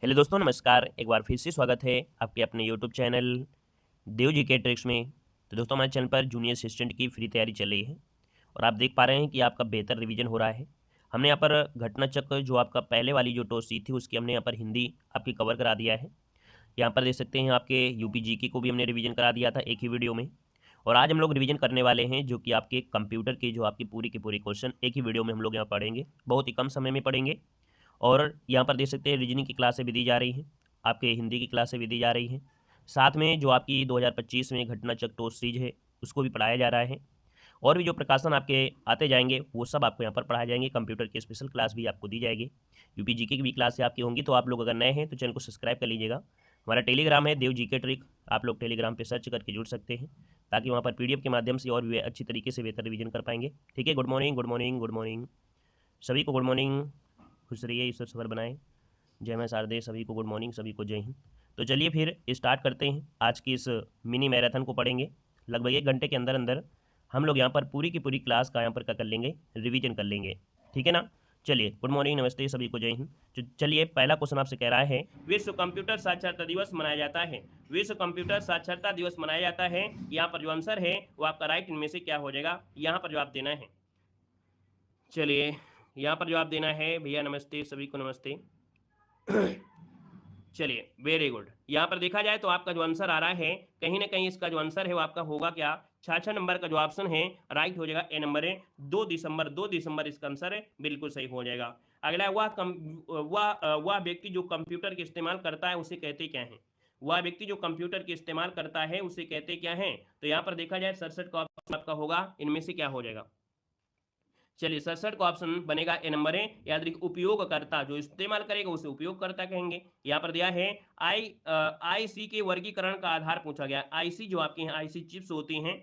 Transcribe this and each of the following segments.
Hello दोस्तों, नमस्कार। एक बार फिर से स्वागत है आपके अपने यूट्यूब चैनल देव जी के ट्रिक्स में। तो दोस्तों, हमारे चैनल पर जूनियर असिस्टेंट की फ्री तैयारी चल रही है और आप देख पा रहे हैं कि आपका बेहतर रिवीजन हो रहा है। हमने यहाँ पर घटना चक्र जो आपका पहले वाली जो टॉस थी उसकी हमने यहाँ पर हिंदी आपकी कवर करा दिया है। यहाँ पर देख सकते हैं आपके यूपी जीके को भी हमने रिवीजन करा दिया था एक ही वीडियो में। और आज हम लोग रिवीजन करने वाले हैं जो कि आपके कंप्यूटर की जो आपकी पूरी की पूरी क्वेश्चन एक ही वीडियो में हम लोग यहाँ पढ़ेंगे, बहुत ही कम समय में पढ़ेंगे। और यहाँ पर देख सकते हैं रीजनिंग की क्लासें भी दी जा रही हैं, आपके हिंदी की क्लासें भी दी जा रही हैं। साथ में जो आपकी 2025 में घटना चक्र टॉस सीरीज है उसको भी पढ़ाया जा रहा है। और भी जो प्रकाशन आपके आते जाएंगे वो सब आपको यहाँ पर पढ़ाए जाएंगे। कंप्यूटर की स्पेशल क्लास भी आपको दी जाएगी। यूपी जीके की भी क्लासें आपकी होंगी। तो आप लोग अगर नए हैं तो चैनल को सब्सक्राइब कर लीजिएगा। हमारा टेलीग्राम है देव जीके ट्रिक, आप लोग टेलीग्राम पे सर्च करके जुड़ सकते हैं ताकि वहाँ पर पीडीएफ के माध्यम से और भी अच्छी तरीके से बेहतर रिवीजन कर पाएंगे। ठीक है। Good morning, good morning, good morning सभी को। Good morning. खुश रहिए, ईश्वर सफर बनाएं। जय मैं शारदे, सभी को गुड मॉर्निंग, सभी को जय हिंद। तो चलिए फिर स्टार्ट करते हैं। आज की इस मिनी मैराथन को पढ़ेंगे। लगभग 1 घंटे के अंदर अंदर हम लोग यहाँ पर पूरी की पूरी क्लास का यहाँ पर क्या कर लेंगे, रिवीजन कर लेंगे। ठीक है ना। चलिए, गुड मॉर्निंग, नमस्ते, सभी को जय हिंद। तो चलिए, पहला क्वेश्चन आपसे कह रहा है, विश्व कंप्यूटर साक्षरता दिवस मनाया जाता है। विश्व कंप्यूटर साक्षरता दिवस मनाया जाता है। यहाँ पर जो आंसर है वो आपका राइट इनमें से क्या हो जाएगा, यहाँ पर जवाब देना है। चलिए, यहाँ पर जवाब देना है भैया। नमस्ते, सभी को नमस्ते। चलिए, वेरी गुड। यहाँ पर देखा जाए तो आपका जो आंसर आ रहा है, कहीं ना कहीं इसका जो आंसर है वो आपका होगा क्या, 66 नंबर का जो ऑप्शन है राइट हो जाएगा। ए नंबर है 2 दिसंबर। 2 दिसंबर इसका आंसर है, बिल्कुल सही हो जाएगा। अगला, वह व्यक्ति जो कंप्यूटर के इस्तेमाल करता है उसे कहते क्या है। वह व्यक्ति जो कंप्यूटर के इस्तेमाल करता है उसे कहते क्या है। तो यहाँ पर देखा जाए 67 का ऑप्शन आपका होगा, इनमें से क्या हो जाएगा। चलिए, 67 का ऑप्शन बनेगा ए नंबर है। याद रखिए, उपयोगकर्ता जो इस्तेमाल करेगा उसे उपयोगकर्ता कहेंगे। यहाँ पर दिया है आईसी के वर्गीकरण का आधार पूछा गया। आईसी जो आपके यहाँ आईसी चिप्स होती हैं,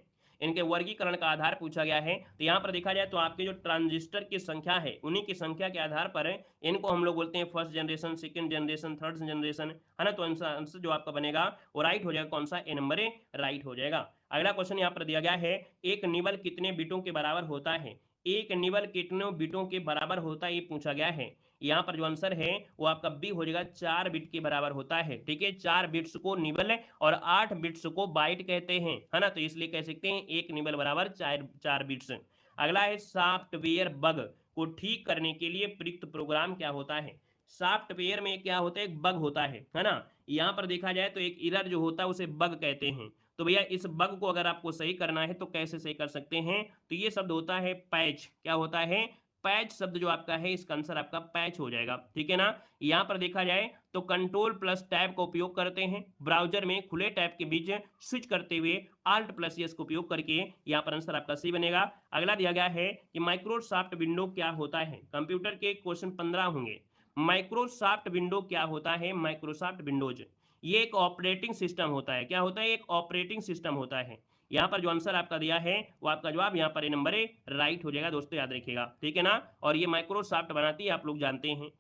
इनके वर्गीकरण का आधार पूछा गया है। तो यहाँ पर देखा जाए तो आपके जो ट्रांजिस्टर की संख्या है उन्हीं की संख्या के आधार पर इनको हम लोग बोलते हैं first generation, second generation, third generation, है ना। तो आंसर जो आपका बनेगा वो राइट हो जाएगा। कौन सा, ए नंबर है, राइट हो जाएगा। अगला क्वेश्चन यहाँ पर दिया गया है, एक निबल कितने बिटों के बराबर होता है। एक निबल कितने बिटों के बराबर होता है, ये पूछा गया है। यहाँ पर जो आंसर है वो आपका बी हो जाएगा, 4 बिट के बराबर होता है। ठीक है, 4 बिट्स को निबल और 8 बिट्स को बाइट कहते हैं, है ना। तो इसलिए कह सकते हैं एक निबल बराबर 4 बिट्स। अगला है, सॉफ्टवेयर बग को ठीक करने के लिए प्रयुक्त प्रोग्राम क्या होता है। सॉफ्टवेयर में क्या होता है, एक बग होता है ना। यहाँ पर देखा जाए तो एक एरर जो होता है उसे बग कहते हैं। तो भैया इस बग को अगर आपको सही करना है तो कैसे सही कर सकते हैं। तो ये शब्द होता है पैच। क्या होता है, पैच शब्द जो आपका है, इसका आंसर आपका पैच हो जाएगा। ठीक है ना। यहाँ पर देखा जाए तो कंट्रोल प्लस टैब का उपयोग करते हैं ब्राउजर में खुले टैब के बीच स्विच करते हुए, आल्ट प्लस एस का उपयोग करके। यहाँ पर आंसर आपका सी बनेगा। अगला दिया गया है कि माइक्रोसॉफ्ट विंडो क्या होता है। कंप्यूटर के क्वेश्चन 15 होंगे। माइक्रोसॉफ्ट विंडो क्या होता है। माइक्रोसॉफ्ट विंडोज ये एक ऑपरेटिंग सिस्टम होता है। क्या होता है, एक ऑपरेटिंग सिस्टम होता है। यहाँ पर जो आंसर आपका दिया है वो आपका जवाब यहाँ पर ए नंबर ए राइट हो जाएगा। दोस्तों याद रखिएगा, ठीक है ना। और ये माइक्रोसॉफ्ट बनाती है, आप लोग जानते हैं।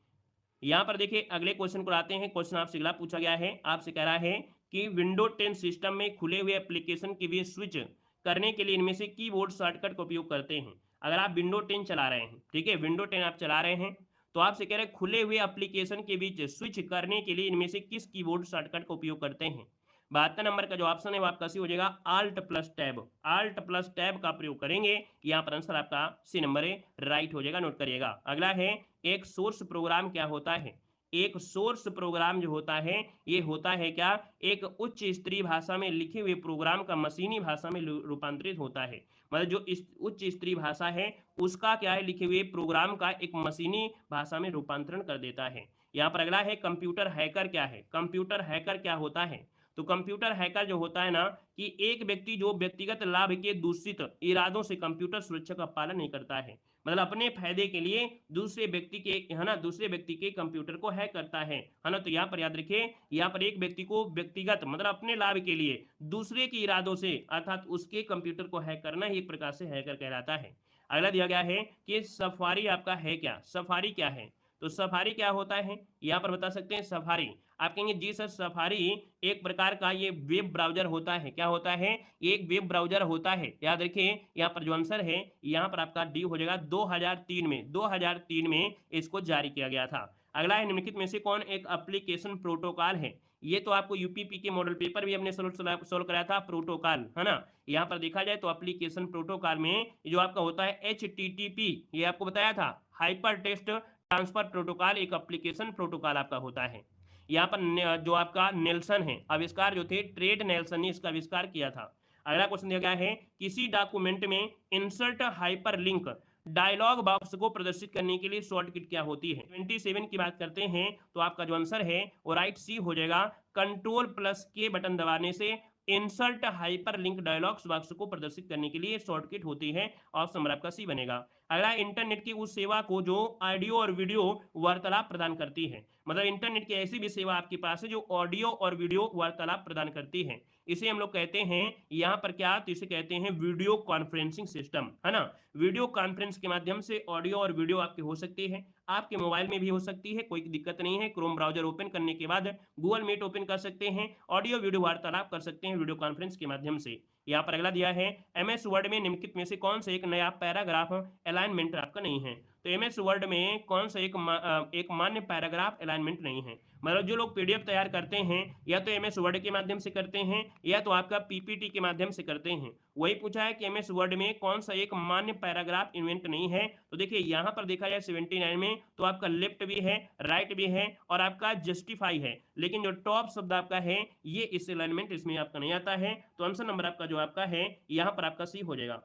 यहाँ पर देखिए, अगले क्वेश्चन को आते हैं। क्वेश्चन आपसे अगला पूछा गया है, आपसे कह रहा है कि विंडो 10 सिस्टम में खुले हुए एप्लीकेशन के लिए स्विच करने के लिए इनमें से कीबोर्ड शॉर्टकट का उपयोग करते हैं। अगर आप विंडो 10 चला रहे हैं, ठीक है, विंडो 10 आप चला रहे हैं, तो आपसे कह रहे हैं खुले हुए एप्लीकेशन के बीच स्विच करने के लिए इनमें से किस कीबोर्ड शॉर्टकट का उपयोग करते हैं। 72 नंबर का जो ऑप्शन है वो आपका सी हो जाएगा, alt plus tab. Alt plus tab का प्रयोग करेंगे। यहाँ पर आंसर आपका सी नंबर है, राइट हो जाएगा। नोट करिएगा। अगला है, एक सोर्स प्रोग्राम क्या होता है। एक सोर्स प्रोग्राम जो होता है ये होता है क्या, एक उच्च स्तरीय भाषा में लिखे हुए प्रोग्राम का मशीनी भाषा में रूपांतरित होता है। मतलब जो इस उच्च स्तरीय भाषा है उसका क्या है, लिखे हुए प्रोग्राम का एक मशीनी भाषा में रूपांतरण कर देता है। यहाँ पर अगला है, कंप्यूटर हैकर क्या है। कंप्यूटर हैकर क्या होता है। तो कंप्यूटर हैकर जो होता है ना, कि एक व्यक्ति जो व्यक्तिगत लाभ के दूषित इरादों से कंप्यूटर सुरक्षा का पालन नहीं करता है, मतलब अपने फायदे के लिए दूसरे व्यक्ति के, है ना, दूसरे व्यक्ति के कंप्यूटर को हैक करता है ना। तो यहाँ पर याद रखिए, यहाँ पर एक व्यक्ति को व्यक्तिगत मतलब अपने लाभ के लिए दूसरे के इरादों से अर्थात उसके कंप्यूटर को हैक करना ही एक प्रकार से हैकर कहलाता है। अगला दिया गया है कि सफारी आपका है क्या। सफारी क्या है। तो सफारी क्या होता है, यहाँ पर बता सकते हैं। सफारी आप कहेंगे जी सर, सफारी एक प्रकार का ये वेब ब्राउजर होता है। क्या होता है, एक वेब ब्राउजर होता है। याद रखिए, यहाँ पर जो आंसर है यहाँ पर आपका डी हो जाएगा। 2003 में इसको जारी किया गया था। अगला है निम्नलिखित में से कौन एक एप्लीकेशन प्रोटोकॉल है। ये तो आपको यूपीपी के मॉडल पेपर भी हमने सोल्व कराया था, प्रोटोकॉल है ना। यहाँ पर देखा जाए तो एप्लीकेशन प्रोटोकॉल में जो आपका होता है HTTP, ये आपको बताया था, हाइपर टेक्स्ट ट्रांसफर प्रोटोकॉल एक एप्लीकेशन प्रोटोकॉल आपका होता है। यहाँ पर जो आपका नेल्सन है, आविष्कार जो थे ट्रेड नेल्सन ने इसका आविष्कार किया था। अगला क्वेश्चन दिया गया है किसी डॉक्यूमेंट में insert hyperlink dialog box को प्रदर्शित करने के लिए शॉर्टकट क्या होती है। 27 की बात करते हैं तो आपका जो आंसर है वो राइट सी हो जाएगा। Ctrl+K बटन दबाने से insert hyper link dialogues box को प्रदर्शित करने के लिए शॉर्टकट होती है। ऑप्शन नंबर आपका सी बनेगा। अगला इंटरनेट की उस सेवा को जो ऑडियो और वीडियो वार्तालाप प्रदान करती है, मतलब इंटरनेट की ऐसी भी सेवा आपके पास है जो ऑडियो और वीडियो वार्तालाप प्रदान करती है, इसे हम लोग कहते हैं यहाँ पर क्या, तो इसे कहते हैं वीडियो कॉन्फ्रेंसिंग सिस्टम, है ना। वीडियो कॉन्फ्रेंस के माध्यम से ऑडियो और वीडियो आपकी हो सकती है, आपके मोबाइल में भी हो सकती है, कोई दिक्कत नहीं है। क्रोम ब्राउजर ओपन करने के बाद गूगल मीट ओपन कर सकते हैं, ऑडियो वीडियो वार्तालाप कर सकते हैं वीडियो कॉन्फ्रेंस के माध्यम से। यहाँ पर अगला दिया है एमएस वर्ड में निम्नलिखित में से कौन सा एक नया पैराग्राफ अलाइनमेंट आपका नहीं है। तो एमएस वर्ड में कौन सा एक मान्य पैराग्राफ अलाइनमेंट नहीं है। मतलब जो लोग पीडीएफ तैयार करते हैं या तो एमएस वर्ड के माध्यम से करते हैं या तो आपका पीपीटी के माध्यम से करते हैं, वही पूछा है कि एमएस वर्ड में कौन सा एक मान्य पैराग्राफ इन्वेंट नहीं है। तो देखिए यहाँ पर देखा जाए 79 में तो आपका लेफ्ट भी है, राइट भी है और आपका जस्टिफाई है, लेकिन जो टॉप शब्द आपका है ये इस अलाइनमेंट इसमें आपका नहीं आता है। तो आंसर नंबर आपका जो आपका है यहाँ पर आपका सी हो जाएगा।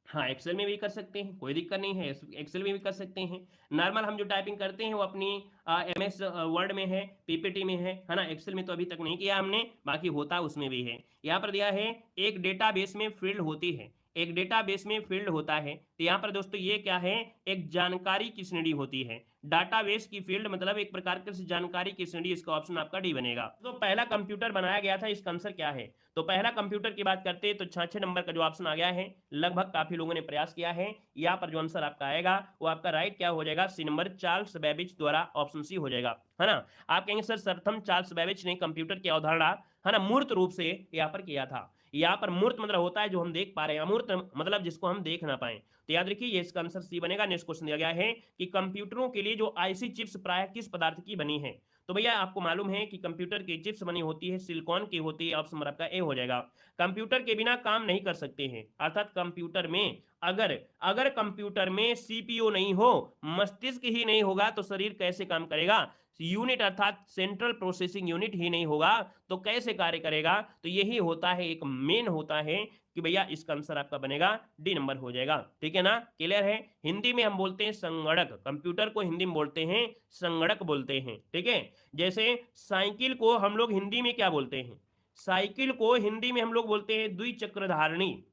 हाँ, एक्सेल में भी कर सकते हैं, कोई दिक्कत नहीं है, एक्सेल में भी कर सकते हैं। नॉर्मल हम जो टाइपिंग करते हैं वो अपनी एमएस वर्ड में है, पीपीटी में है ना। एक्सेल में तो अभी तक नहीं किया हमने, बाकी होता उसमें भी है। यहाँ पर दिया है एक डेटाबेस में फील्ड होती है, एक डेटाबेस में फील्ड होता है। तो यहाँ पर दोस्तों ये क्या है, एक जानकारी की श्रेणी होती है। डाटाबेस की फील्ड मतलब एक प्रकार की जानकारी की श्रेणी, इसका ऑप्शन आपका डी बनेगा। तो पहला कंप्यूटर बनाया गया था, इसका आंसर क्या है। तो पहला कंप्यूटर की बात करते हैं तो 6 नंबर का जो ऑप्शन आ गया है, लगभग काफी लोगों ने प्रयास किया है। यहाँ पर जो आंसर आपका आएगा वो आपका राइट क्या हो जाएगा, सी नंबर चार्ल्स बेबेज द्वारा, ऑप्शन सी हो जाएगा, है ना। आप कहेंगे सर सर्वप्रथम चार्ल्स बेबेज ने कंप्यूटर की अवधारणा, है ना, मूर्त रूप से यहाँ पर किया था। यहाँ पर मूर्त मतलब होता है जो हम देख पा रहे हैं, अमूर्त मतलब जिसको हम देख ना पाए। तो याद रखिए ये इसका आंसर सी बनेगा। नेक्स्ट क्वेश्चन दिया गया है कि कंप्यूटरों के लिए जो आईसी चिप्स प्राय किस पदार्थ की बनी है। तो भैया आपको मालूम है कि कंप्यूटर की चिप्स बनी होती है सिलिकॉन की होती है, ऑप्शन नंबर आपका ए हो जाएगा। कंप्यूटर के बिना काम नहीं कर सकते हैं, अर्थात कंप्यूटर में अगर अगर कंप्यूटर में सीपीयू नहीं हो, मस्तिष्क ही नहीं होगा तो शरीर कैसे काम करेगा। यूनिट अर्थात सेंट्रल प्रोसेसिंग यूनिट ही नहीं होगा तो कैसे कार्य करेगा। तो यही होता है, एक मेन होता है कि भैया इसका आंसर आपका बनेगा डी नंबर हो जाएगा। ठीक है ना, क्लियर है। हिंदी में हम बोलते हैं संगणक, कंप्यूटर को हिंदी में बोलते हैं संगणक बोलते हैं। ठीक है, जैसे साइकिल को हम लोग हिंदी में क्या बोलते हैं, साइकिल को हिंदी में हम लोग बोलते हैं द्विचक्रधारिणी।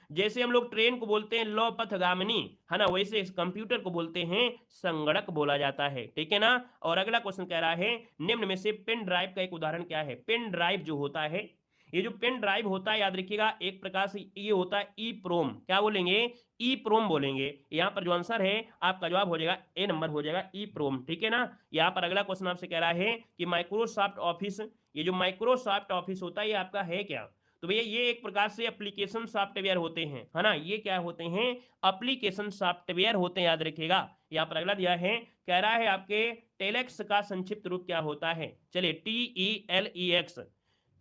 जैसे हम लोग ट्रेन को बोलते हैं लौ पथगामिनी, है ना, वैसे इस कंप्यूटर को बोलते हैं संगणक बोला जाता है। ठीक है ना। और अगला क्वेश्चन कह रहा है निम्न में से पेन ड्राइव का एक उदाहरण क्या है। पेन ड्राइव जो होता है, ये जो पेन ड्राइव होता है याद रखिएगा एक प्रकार से ये होता है ई प्रोम, क्या बोलेंगे, ई प्रोम बोलेंगे। यहाँ पर जो आंसर है आपका जवाब हो जाएगा ए नंबर हो जाएगा ई प्रोम। ठीक है ना। यहाँ पर अगला क्वेश्चन आपसे कह रहा है कि माइक्रोसॉफ्ट ऑफिस, ये जो माइक्रोसॉफ्ट ऑफिस होता है ये आपका है क्या। तो भैया ये एक प्रकार से एप्लीकेशन सॉफ्टवेयर होते हैं, है ना, ये क्या होते हैं, एप्लीकेशन सॉफ्टवेयर होते हैं, याद रखिएगा। यहाँ पर अगला दिया है, कह रहा है आपके टेलेक्स का संक्षिप्त रूप क्या होता है। चलिए TELEX,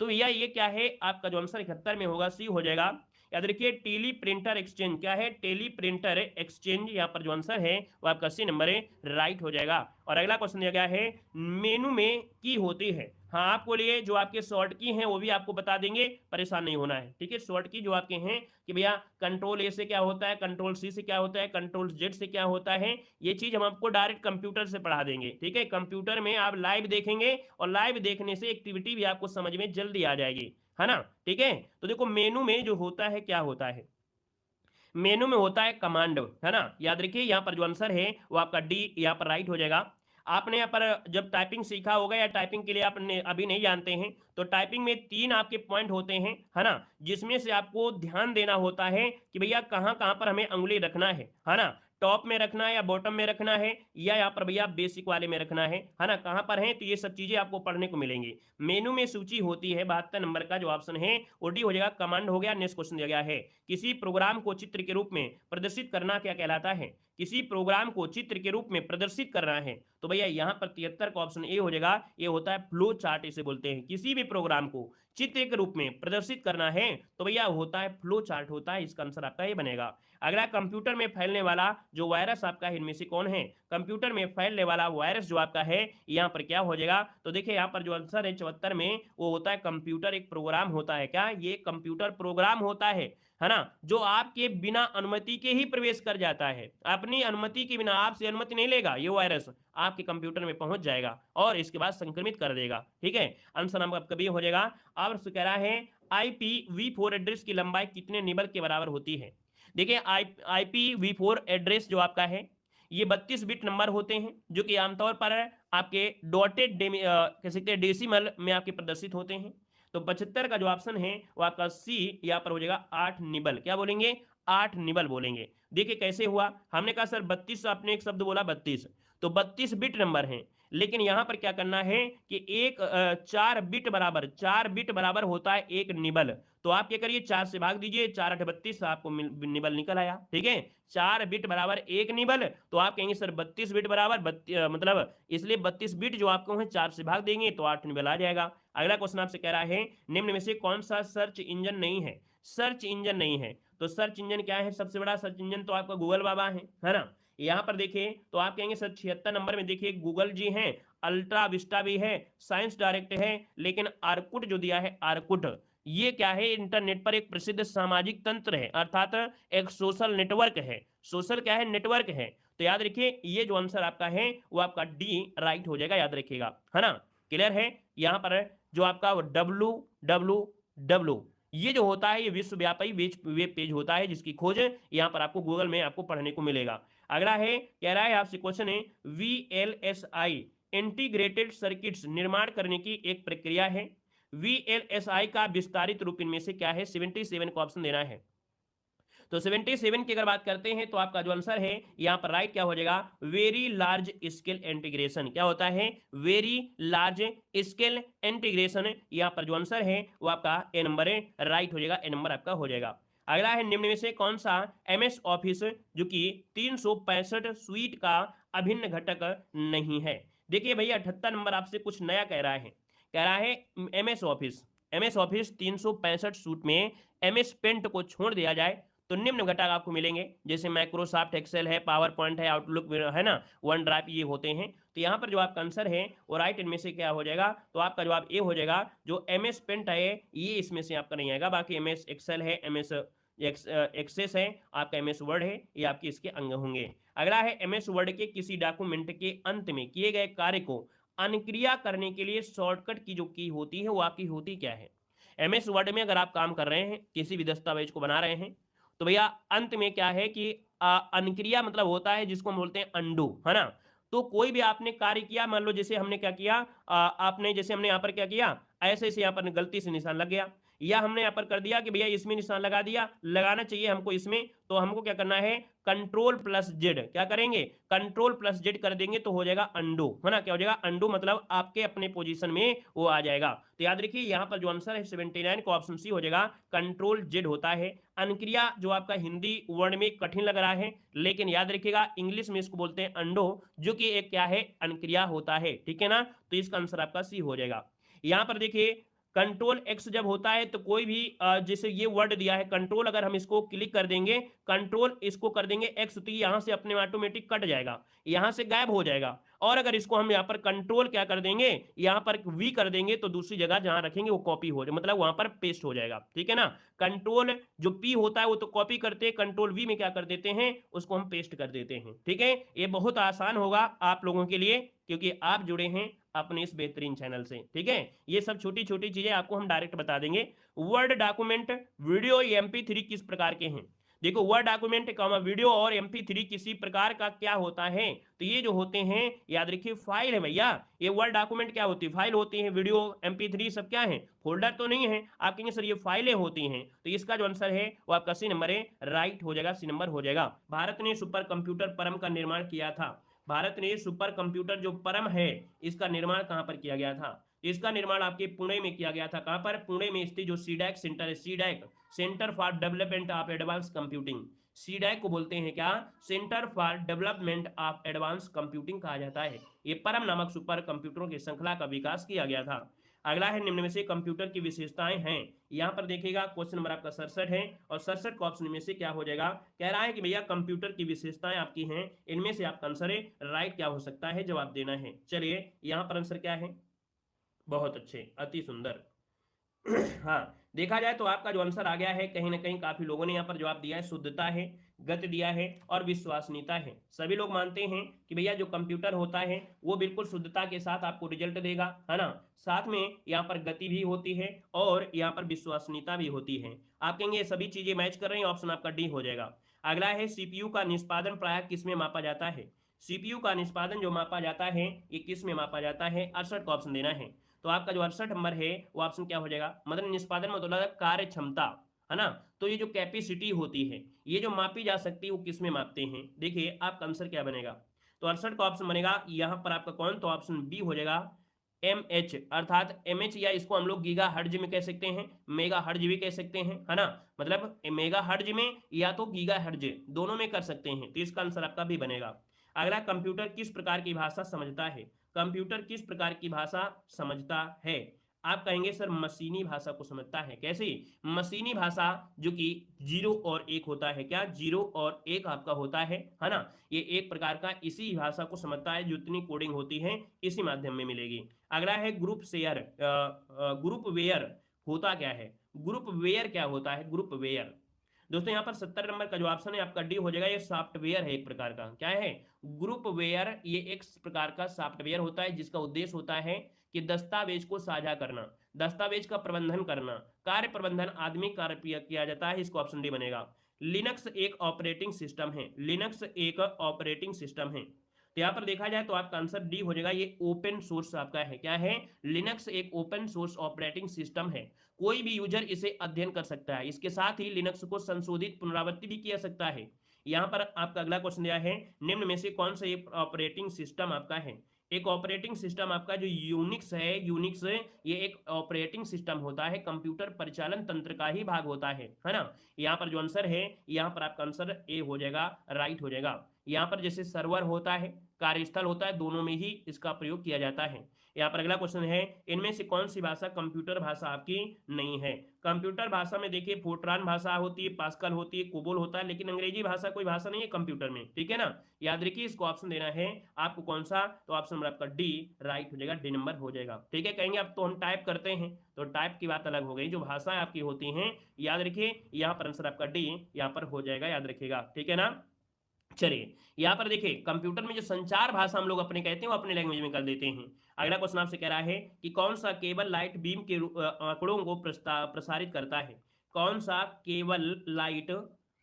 तो भैया ये क्या है, आपका जो आंसर 71 में होगा सी हो जाएगा। याद रखिए टेली प्रिंटर एक्सचेंज, क्या है, टेली प्रिंटर एक्सचेंज। यहाँ पर जो आंसर है वो आपका सी नंबर है, राइट हो जाएगा। और अगला क्वेश्चन दिया गया है मेनू में की होती है। हाँ, आपको लिए जो आपके शॉर्ट की हैं वो भी आपको बता देंगे, परेशान नहीं होना है। ठीक है, शॉर्ट की जो आपके हैं कि भैया कंट्रोल ए से क्या होता है, कंट्रोल सी से क्या होता है, कंट्रोल जेड से क्या होता है, ये चीज हम आपको डायरेक्ट कंप्यूटर से पढ़ा देंगे। ठीक है, कंप्यूटर में आप लाइव देखेंगे और लाइव देखने से एक्टिविटी भी आपको समझ में जल्दी आ जाएगी, है ना। ठीक है, तो देखो मेनू में जो होता है क्या होता है, मेनू में होता है कमांड, है ना। याद रखिए यहाँ पर जो आंसर है वो आपका डी यहाँ पर राइट हो जाएगा। आपने यहाँ पर जब टाइपिंग सीखा होगा या टाइपिंग के लिए आपने अभी नहीं जानते हैं तो टाइपिंग में 3 आपके पॉइंट होते हैं, है ना, जिसमें से आपको ध्यान देना होता है कि भैया कहाँ कहाँ पर हमें उंगली रखना है ना, टॉप में रखना है या बॉटम में रखना है या यहाँ पर भैया बेसिक वाले में रखना है ना, कहाँ पर है। तो ये सब चीजें आपको पढ़ने को मिलेंगी। मेनू में सूची होती है, 72 नंबर का जो ऑप्शन है वो डी हो जाएगा, कमांड हो गया। नेक्स्ट क्वेश्चन दिया गया है किसी प्रोग्राम को चित्र के रूप में प्रदर्शित करना क्या कहलाता है। किसी प्रोग्राम को चित्र के रूप में प्रदर्शित करना है, तो भैया यहाँ पर 73 का ऑप्शन ए हो जाएगा। ये होता है फ्लो चार्ट, इसे बोलते हैं। किसी भी प्रोग्राम को चित्र के रूप में प्रदर्शित करना है तो भैया होता है फ्लो चार्ट होता है। इसका आंसर आपका ये बनेगा। अगला, कंप्यूटर में फैलने वाला जो वायरस आपका है इनमें से कौन है? कंप्यूटर में फैलने वाला वायरस जो आपका है यहाँ पर क्या हो जाएगा? तो देखिए यहाँ पर जो आंसर है 74 में वो होता है कंप्यूटर एक प्रोग्राम होता है। क्या? ये कंप्यूटर प्रोग्राम होता है ना, जो आपके बिना अनुमति के ही प्रवेश कर जाता है। अपनी अनुमति के बिना, आपसे अनुमति नहीं लेगा, ये वायरस आपके कंप्यूटर में पहुंच जाएगा और इसके बाद संक्रमित कर देगा। ठीक है, आंसर नंबर आपका बी हो जाएगा। अब कह रहा है IPv4 एड्रेस की लंबाई कितने निबल के बराबर होती है? देखिए IPv4 एड्रेस जो आपका है ये 32 बिट नंबर होते हैं, जो कि आमतौर पर आपके डॉटेड कह सकते हैं डेसिमल में आपके प्रदर्शित होते हैं। तो 75 का जो ऑप्शन है वो आपका सी यहाँ पर हो जाएगा 8 निबल। क्या बोलेंगे? 8 निबल बोलेंगे। देखिए कैसे हुआ, हमने कहा सर 32, आपने एक शब्द बोला 32, तो 32 बिट नंबर है, लेकिन यहां पर क्या करना है कि 4 बिट बराबर होता है 1 निबल। तो आप क्या करिए, 4 से भाग दीजिए, 4 8 32, आपको निबल निकल आया। ठीक है, 4 बिट बराबर 1 निबल, तो आप कहेंगे सर 32 बिट बराबर मतलब इसलिए 32 बिट जो आपको है 4 से भाग देंगे तो 8 निबल आ जाएगा। अगला क्वेश्चन आपसे कह रहा है निम्न में से कौन सा सर्च इंजन नहीं है? सर्च इंजन नहीं है, तो सर्च इंजन क्या है? सबसे बड़ा सर्च इंजन तो आपका गूगल बाबा है ना। यहाँ पर देखिए तो आप कहेंगे सर 76 नंबर में देखिए गूगल जी हैं, अल्ट्रा विस्टा भी है, साइंस डायरेक्ट है, लेकिन आर्कुट जो दिया है आर्कुट, ये क्या है? इंटरनेट पर एक प्रसिद्ध सामाजिक तंत्र है, अर्थात एक सोशल नेटवर्क है। सोशल क्या है? नेटवर्क है। तो याद रखिए ये जो आंसर आपका है वो आपका डी राइट हो जाएगा, याद रखिएगा, है ना। क्लियर है? यहाँ पर जो आपका www ये जो होता है ये विश्वव्यापी वेब पेज होता है, जिसकी खोज यहाँ पर आपको गूगल में आपको पढ़ने को मिलेगा। अगला है, कह रहा है आपसे क्वेश्चन है VLSI इंटीग्रेटेड सर्किट्स निर्माण करने की एक प्रक्रिया है। VLSI का विस्तारित रूप इनमें से क्या है? 77 को ऑप्शन देना है। तो 77 की अगर बात करते हैं तो आपका जो आंसर है यहाँ पर राइट क्या हो जाएगा? Very large scale integration. क्या होता है? Very large scale integration. यहाँ पर जो आंसर है वो आपका ए नंबर है, राइट हो जाएगा, ए नंबर आपका हो जाएगा। अगला है निम्न में से कौन सा MS ऑफिस जो कि 365 स्वीट का अभिन्न घटक नहीं है? देखिए भैया 78 नंबर आपसे कुछ नया कह रहा है। कह रहा है MS ऑफिस 365 सूट में MS पेंट को छोड़ दिया जाए तो निम्न घटक आपको मिलेंगे, जैसे माइक्रोसॉफ्ट एक्सेल है, पावर पॉइंट है, आउटलुक है ना, वन ड्राइव, ये होते हैं। तो यहाँ पर जो आपका आंसर है वो राइट इनमें से क्या हो जाएगा? तो आपका जवाब ए हो जाएगा। जो MS पेंट है ये इसमें से आपका नहीं आएगा, बाकी MS एक्सेल है, MS एक्सेस है, आपका MS वर्ड है, ये आपके इसके अंग होंगे। अगला है MS वर्ड के किसी डॉक्यूमेंट के अंत में किए गए कार्य को अनुक्रिया करने के लिए शॉर्टकट की जो की होती है वो आपकी होती क्या है? MS वर्ड में अगर आप काम कर रहे हैं, किसी भी दस्तावेज को बना रहे हैं, तो भैया अंत में क्या है कि अनुक्रिया मतलब होता है जिसको हम बोलते हैं अंडू, है ना। तो कोई भी आपने कार्य किया, मान लो जैसे हमने क्या किया, आपने जैसे हमने यहाँ पर क्या किया, ऐसे यहाँ पर गलती से निशान लग गया, या हमने यहाँ पर कर दिया कि भैया इसमें निशान लगा दिया, लगाना चाहिए हमको इसमें, तो हमको क्या करना है? Ctrl+Z। क्या करेंगे? Ctrl+Z कर देंगे तो हो जाएगा अंडू, है ना। क्या हो जाएगा? अंडू, मतलब आपके अपने पोजीशन में वो आ जाएगा। तो याद रखिए यहाँ पर जो आंसर है 79 का ऑप्शन सी हो जाएगा, Ctrl+Z होता है। अनुक्रिया जो आपका हिंदी वर्ड में कठिन लग रहा है, लेकिन याद रखिएगा इंग्लिश में इसको बोलते हैं अंडो, जो कि एक क्या है? अनुक्रिया होता है। ठीक है ना, तो इसका आंसर आपका सी हो जाएगा। यहाँ पर देखिए Ctrl+X जब होता है तो कोई भी जैसे ये वर्ड दिया है कंट्रोल, अगर हम इसको क्लिक कर देंगे, कंट्रोल इसको कर देंगे X, तो यहाँ से अपने ऑटोमेटिक कट जाएगा, यहाँ से गायब हो जाएगा। और अगर इसको हम यहाँ पर कंट्रोल क्या कर देंगे, यहाँ पर V कर देंगे, तो दूसरी जगह जहाँ रखेंगे वो कॉपी हो जाए, मतलब वहां पर पेस्ट हो जाएगा। ठीक है ना, कंट्रोल जो P होता है वो तो कॉपी करते हैं, कंट्रोल V में क्या कर देते हैं? उसको हम पेस्ट कर देते हैं। ठीक है, ये बहुत आसान होगा आप लोगों के लिए, क्योंकि आप जुड़े हैं अपने इस बेहतरीन चैनल से। ठीक है, ये सब छोटी छोटी चीजें आपको हम डायरेक्ट बता देंगे। वर्ड डॉक्यूमेंट, वीडियो, MP3 किस प्रकार के हैं? देखो वर्ड डॉक्यूमेंट वीडियो और MP3 किसी प्रकार का क्या होता है? तो ये जो होते हैं याद रखिए फाइल है भैया। ये वर्ड डॉक्यूमेंट क्या होती है? फाइल होती है। वीडियो, MP3 सब क्या है? फोल्डर तो नहीं है। आप कहेंगे सर ये फाइलें होती हैं, तो इसका जो आंसर है वो आपका सी नंबर है, राइट हो जाएगा, सी नंबर हो जाएगा। भारत ने सुपर कंप्यूटर परम का निर्माण किया था। भारत ने सुपर कंप्यूटर जो परम है इसका निर्माण कहां पर किया गया था? इसका निर्माण आपके पुणे में किया गया था। कहां पर? पुणे में स्थित जो सीडैक सेंटर है, CDAC centre for development of advance computing, CDAC को बोलते हैं क्या, centre for development of advance computing कहा जाता है। ये परम नामक सुपर कंप्यूटरों की श्रृंखला का विकास किया गया था। अगला है निम्न में से कंप्यूटर की विशेषताएं हैं। यहाँ पर देखिएगा क्वेश्चन नंबर आपका 67 है और 67 का ऑप्शन में से क्या हो जाएगा, कह रहा है कि भैया कंप्यूटर की विशेषताएं आपकी हैं, इनमें से आपका आंसर है राइट क्या हो सकता है, जवाब देना है। चलिए यहाँ पर आंसर क्या है, बहुत अच्छे, अति सुंदर। हाँ, देखा जाए तो आपका जो आंसर आ गया है, कहीं ना कहीं काफी लोगों ने यहाँ पर जवाब दिया है, शुद्धता है, गति दिया है और विश्वसनीयता है। सभी लोग मानते हैं कि भैया जो कंप्यूटर होता है वो बिल्कुल शुद्धता के साथ आपको रिजल्ट देगा, है ना, साथ में यहाँ पर गति भी होती है और यहाँ पर विश्वसनीयता भी होती है। आप कहेंगे ये सभी चीजें मैच कर रही हैं, ऑप्शन आपका डी हो जाएगा। अगला है सीपीयू का निष्पादन प्राय किस में मापा जाता है। सीपीयू का निष्पादन जो मापा जाता है ये किस में मापा जाता है, 68 का ऑप्शन देना है। तो आपका जो 68 नंबर है वो ऑप्शन क्या हो जाएगा, मतलब निष्पादन मतलब कार्य क्षमता, है ना। तो ये जो कैपेसिटी होती है ये जो मापी जा सकती है वो किस में मापते हैं, देखिए आपका आंसर क्या बनेगा। तो 68 का ऑप्शन बनेगा यहाँ पर आपका कौन, तो ऑप्शन बी हो जाएगा एमएच, अर्थात एमएच, या इसको हम लोग गीगा हर्ज में कह सकते हैं, मेगा हर्ज भी कह सकते हैं, है ना, मतलब मेगा हर्ज में या तो गीगा हर्ज, दोनों में कर सकते हैं। तो इसका आंसर आपका भी बनेगा। अगला, कंप्यूटर किस प्रकार की भाषा समझता है। कंप्यूटर किस प्रकार की भाषा समझता है, आप कहेंगे सर मशीनी भाषा को समझता है। कैसी मशीनी भाषा, जो कि 0 और 1 होता है, क्या 0 और 1 आपका होता है ना, ये एक प्रकार का इसी भाषा को समझता है, जितनी कोडिंग होती है इसी माध्यम में मिलेगी। अगला है ग्रुप शेयर, ग्रुप वेयर होता क्या है, ग्रुप वेयर क्या होता है, ग्रुप वेयर। दोस्तों यहाँ पर 70 नंबर का जो ऑप्शन है आपका डी हो जाएगा, ये सॉफ्टवेयर है एक प्रकार का, क्या है, ग्रुपवेयर। ये एक प्रकार का सॉफ्टवेयर होता है जिसका उद्देश्य होता है कि दस्तावेज को साझा करना, दस्तावेज का प्रबंधन करना, कार्य प्रबंधन आदमी कार्य किया जाता है, इसको ऑप्शन डी बनेगा। लिनक्स एक ऑपरेटिंग सिस्टम है, लिनक्स एक ऑपरेटिंग सिस्टम है। तो यहाँ पर देखा जाए तो आपका आंसर डी हो जाएगा, ये ओपन सोर्स आपका है, क्या है, लिनक्स एक ओपन सोर्स ऑपरेटिंग सिस्टम है, कोई भी यूजर इसे अध्ययन कर सकता है, इसके साथ ही लिनक्स को संशोधित पुनरावृत्ति भी किया सकता है। यहाँ पर आपका अगला क्वेश्चन दिया है, निम्न में से कौन सा एक ऑपरेटिंग सिस्टम आपका है। एक ऑपरेटिंग सिस्टम आपका जो यूनिक्स है, यूनिक्स ये एक ऑपरेटिंग सिस्टम होता है, कंप्यूटर परिचालन तंत्र का ही भाग होता है ना। यहाँ पर जो आंसर है, यहाँ पर आपका आंसर ए हो जाएगा, राइट हो जाएगा। यहाँ पर जैसे सर्वर होता है, कार्यस्थल होता है, दोनों में ही इसका प्रयोग किया जाता है। यहाँ पर अगला क्वेश्चन है, इनमें से कौन सी भाषा कंप्यूटर भाषा आपकी नहीं है। कंप्यूटर भाषा में देखिए फोर्ट्रान भाषा होती है, पास्कल होती है, कोबोल होता है, लेकिन अंग्रेजी भाषा कोई भाषा नहीं है कंप्यूटर में, ठीक है ना। याद रखिए इसको ऑप्शन देना है आपको कौन सा, तो ऑप्शन नंबर आपका डी राइट हो जाएगा, डी नंबर हो जाएगा, ठीक है। कहेंगे अब तो हम टाइप करते हैं, तो टाइप की बात अलग हो गई, जो भाषाएं आपकी होती हैं याद रखिए, यहाँ पर आंसर आपका डी यहाँ पर हो जाएगा, याद रखिएगा, ठीक है ना। चलिए यहाँ पर देखिए कंप्यूटर में जो संचार भाषा हम लोग अपने कहते हैं वो अपने लैंग्वेज में कर देते हैं। अगला क्वेश्चन आपसे कह रहा है कि कौन सा केबल लाइट बीम के आंकड़ों को प्रसारित करता है। कौन सा केबल लाइट,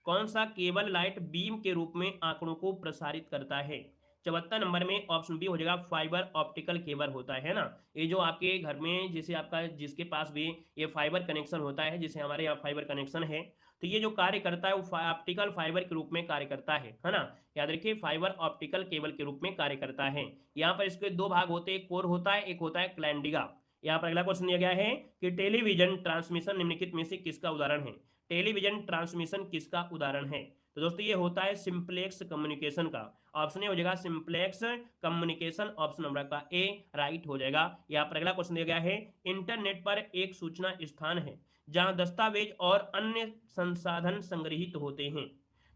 कौन सा केबल लाइट बीम के रूप में आंकड़ों को प्रसारित करता है। 74 नंबर में ऑप्शन बी हो जाएगा, फाइबर ऑप्टिकल केबल होता है ना। ये जो आपके घर में जैसे आपका जिसके पास भी ये फाइबर कनेक्शन होता है, जैसे हमारे यहाँ फाइबर कनेक्शन है, तो ये जो कार्य करता है वो ऑप्टिकल फाइबर के रूप में कार्य करता है ना। याद रखिए फाइबर ऑप्टिकल केबल के रूप में कार्य करता है। यहाँ पर इसके दो भाग होते हैं, एक कोर होता है, एक होता है क्लैंडिगा। यहाँ पर अगला क्वेश्चन दिया गया है कि टेलीविजन ट्रांसमिशन निम्नलिखित में से किसका उदाहरण है। टेलीविजन ट्रांसमिशन किसका उदाहरण है, तो दोस्तों ये होता है सिंप्लेक्स कम्युनिकेशन का। ऑप्शन ए हो जाएगा सिंप्लेक्स कम्युनिकेशन, ऑप्शन नंबर का ए राइट हो जाएगा। यहाँ पर अगला क्वेश्चन दिया गया है, इंटरनेट पर एक सूचना स्थान है जहां दस्तावेज और अन्य संसाधन संग्रहित होते हैं।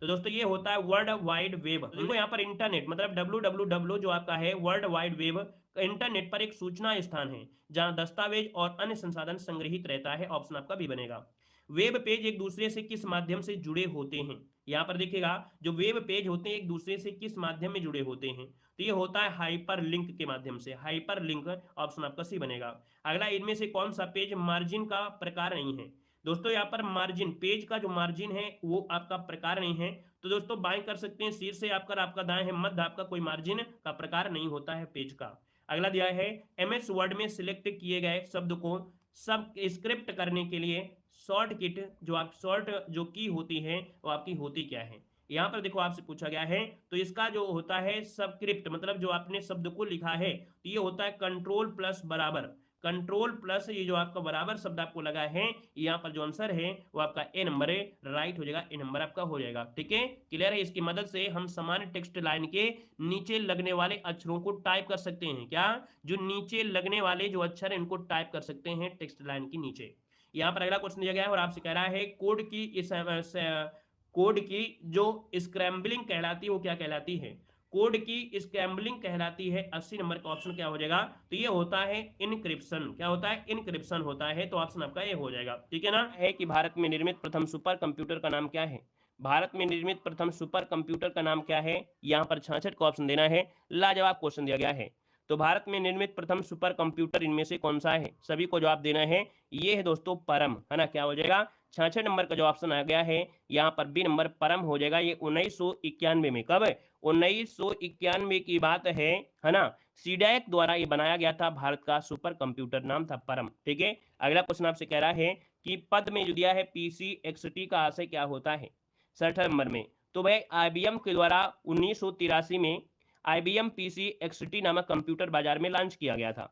तो दोस्तों ये होता है वर्ल्ड वाइड वेब। देखो यहाँ पर इंटरनेट मतलब www जो आपका है वर्ल्ड वाइड वेब, इंटरनेट पर एक सूचना स्थान है जहां दस्तावेज और अन्य संसाधन संग्रहित रहता है, ऑप्शन आपका भी बनेगा। वेब पेज एक दूसरे से किस माध्यम से जुड़े होते हैं। यहाँ पर देखिएगा जो वेब पेज होते हैं एक दूसरे से किस माध्यम में जुड़े होते हैं, तो ये होता है हाइपर लिंक के माध्यम से, हाइपर लिंक, ऑप्शन आपका सी बनेगा। अगला, इनमें से कौन सा पेज मार्जिन का प्रकार नहीं है। दोस्तों यहाँ पर मार्जिन, पेज का जो मार्जिन है वो आपका प्रकार नहीं है, तो दोस्तों बाएं कर सकते हैं, शीर्ष से आपका दाएं है, मध्य आपका कोई मार्जिन का प्रकार नहीं होता है पेज का। अगला दिया है, एमएस वर्ड में सिलेक्ट किए गए शब्द को सब स्क्रिप्ट करने के लिए शॉर्ट किट जो आप शॉर्ट जो की होती है वो आपकी होती क्या है। यहाँ पर देखो आपसे पूछा गया है, तो इसका जो होता है सबस्क्रिप्ट मतलब जो आपने शब्द को लिखा है, तो ये होता है कंट्रोल प्लस बराबर, कंट्रोल प्लस ये जो आपका बराबर शब्द आपको लगा है, यहाँ पर जो आंसर है वो आपका ए नंबर है, राइट हो जाएगा, ए नंबर आपका हो जाएगा। ठीक है, क्लियर है। इसकी मदद से हम सामान्य टेक्स्ट लाइन के नीचे लगने वाले अक्षरों को टाइप कर सकते हैं। क्या? जो नीचे लगने वाले जो अक्षर है उनको टाइप कर सकते हैं टेक्स्ट लाइन के नीचे। यहाँ पर अगला क्वेश्चन दिया गया है और आपसे कह रहा है कोड की जो स्क्रैम्बलिंग कहलाती है वो क्या कहलाती है? कोड की स्क्रैम्बलिंग कहलाती है। 80 नंबर का ऑप्शन क्या हो जाएगा? तो ये होता है इनक्रिप्शन। क्या होता है? इनक्रिप्शन होता है, तो ऑप्शन आपका ये हो जाएगा। ठीक है ना। है कि भारत में निर्मित प्रथम सुपर कंप्यूटर का नाम क्या है? भारत में निर्मित प्रथम सुपर कंप्यूटर का नाम क्या है? यहाँ पर 66 का ऑप्शन देना है। लाजवाब क्वेश्चन दिया गया है। तो भारत में निर्मित प्रथम सुपर कंप्यूटर इनमें से कौन सा है? सभी को जवाब देना है। ये है दोस्तों परम, है ना। क्या हो जाएगा? 66 नंबर का जो ऑप्शन आ गया है यहाँ पर बी नंबर परम हो जाएगा। ये 1991 में, कब? 1991 की बात है ना। सीडैक द्वारा ये बनाया गया था भारत का सुपर कंप्यूटर, नाम था परम। ठीक है, अगला क्वेश्चन आपसे कह रहा है कि पद में जो दिया है PCXT का आशय क्या होता है? 60 नंबर में। तो भाई IBM के द्वारा 1983 में IBM PCXT नामक कंप्यूटर बाजार में लॉन्च किया गया था।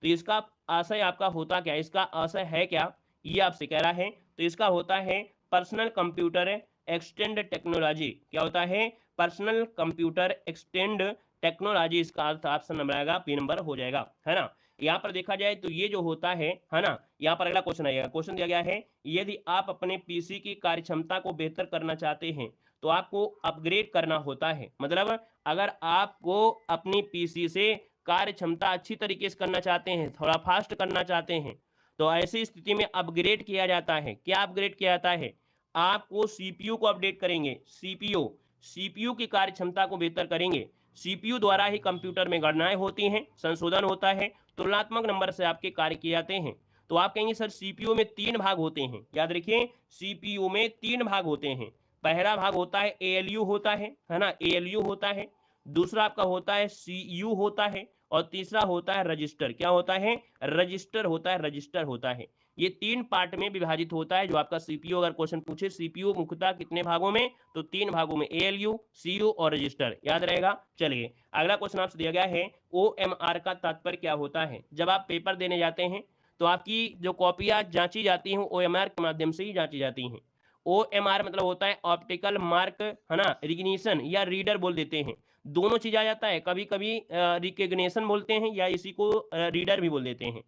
तो इसका आशय आपका होता क्या? इसका आशय है क्या, ये आपसे कह रहा है। तो इसका होता है पर्सनल कंप्यूटर एक्सटेंड टेक्नोलॉजी। क्या होता है? Personal computer extend technology. इसका अर्थ ऑप्शन नंबर आएगा, बी नंबर हो जाएगा, है ना। यहाँ पर देखा जाए तो ये जो होता है ना। यहाँ पर अगला क्वेश्चन आएगा। क्वेश्चन दिया गया है यदि आप अपने पीसी की कार्यक्षमता को बेहतर करना चाहते हैं तो आपको अपग्रेड करना होता है। मतलब अगर आपको अपनी पीसी से कार्य क्षमता अच्छी तरीके से करना चाहते हैं, थोड़ा फास्ट करना चाहते हैं, तो ऐसी स्थिति में अपग्रेड किया जाता है। क्या अपग्रेड किया जाता है? आपको सीपीयू को अपडेट करेंगे। सीपीयू की कार्य क्षमता को बेहतर करेंगे। सीपीयू द्वारा ही कंप्यूटर में गणनाएं होती हैं, संशोधन होता है, तुलनात्मक नंबर से आपके कार्य किए जाते हैं। तो आप कहेंगे सर सीपीयू में 3 भाग होते हैं। याद रखिए, सीपीयू में 3 भाग होते हैं। पहला भाग होता है एएलयू होता है ना, एएलयू होता है। दूसरा आपका होता है सीयू होता है, और तीसरा होता है रजिस्टर। क्या होता है? रजिस्टर होता है, रजिस्टर होता है। ये 3 पार्ट में विभाजित होता है जो आपका सीपीयू। अगर क्वेश्चन पूछे सीपीयू मुख्यतः कितने भागों में, तो 3 भागों में, एएलयू, सीयू और रजिस्टर। याद रहेगा। चलिए अगला क्वेश्चन आपसे दिया गया है ओएमआर का तात्पर्य क्या होता है? जब आप पेपर देने जाते हैं तो आपकी जो कॉपियां जांची जाती हैं ओएमआर के माध्यम से ही जांची जाती हैं। OMR मतलब होता है ऑप्टिकल मार्क, है ना, रिकग्निशन या रीडर बोल देते हैं। दोनों चीज आ जाता है, कभी कभी रिकग्निशन बोलते हैं या इसी को रीडर भी बोल देते हैं।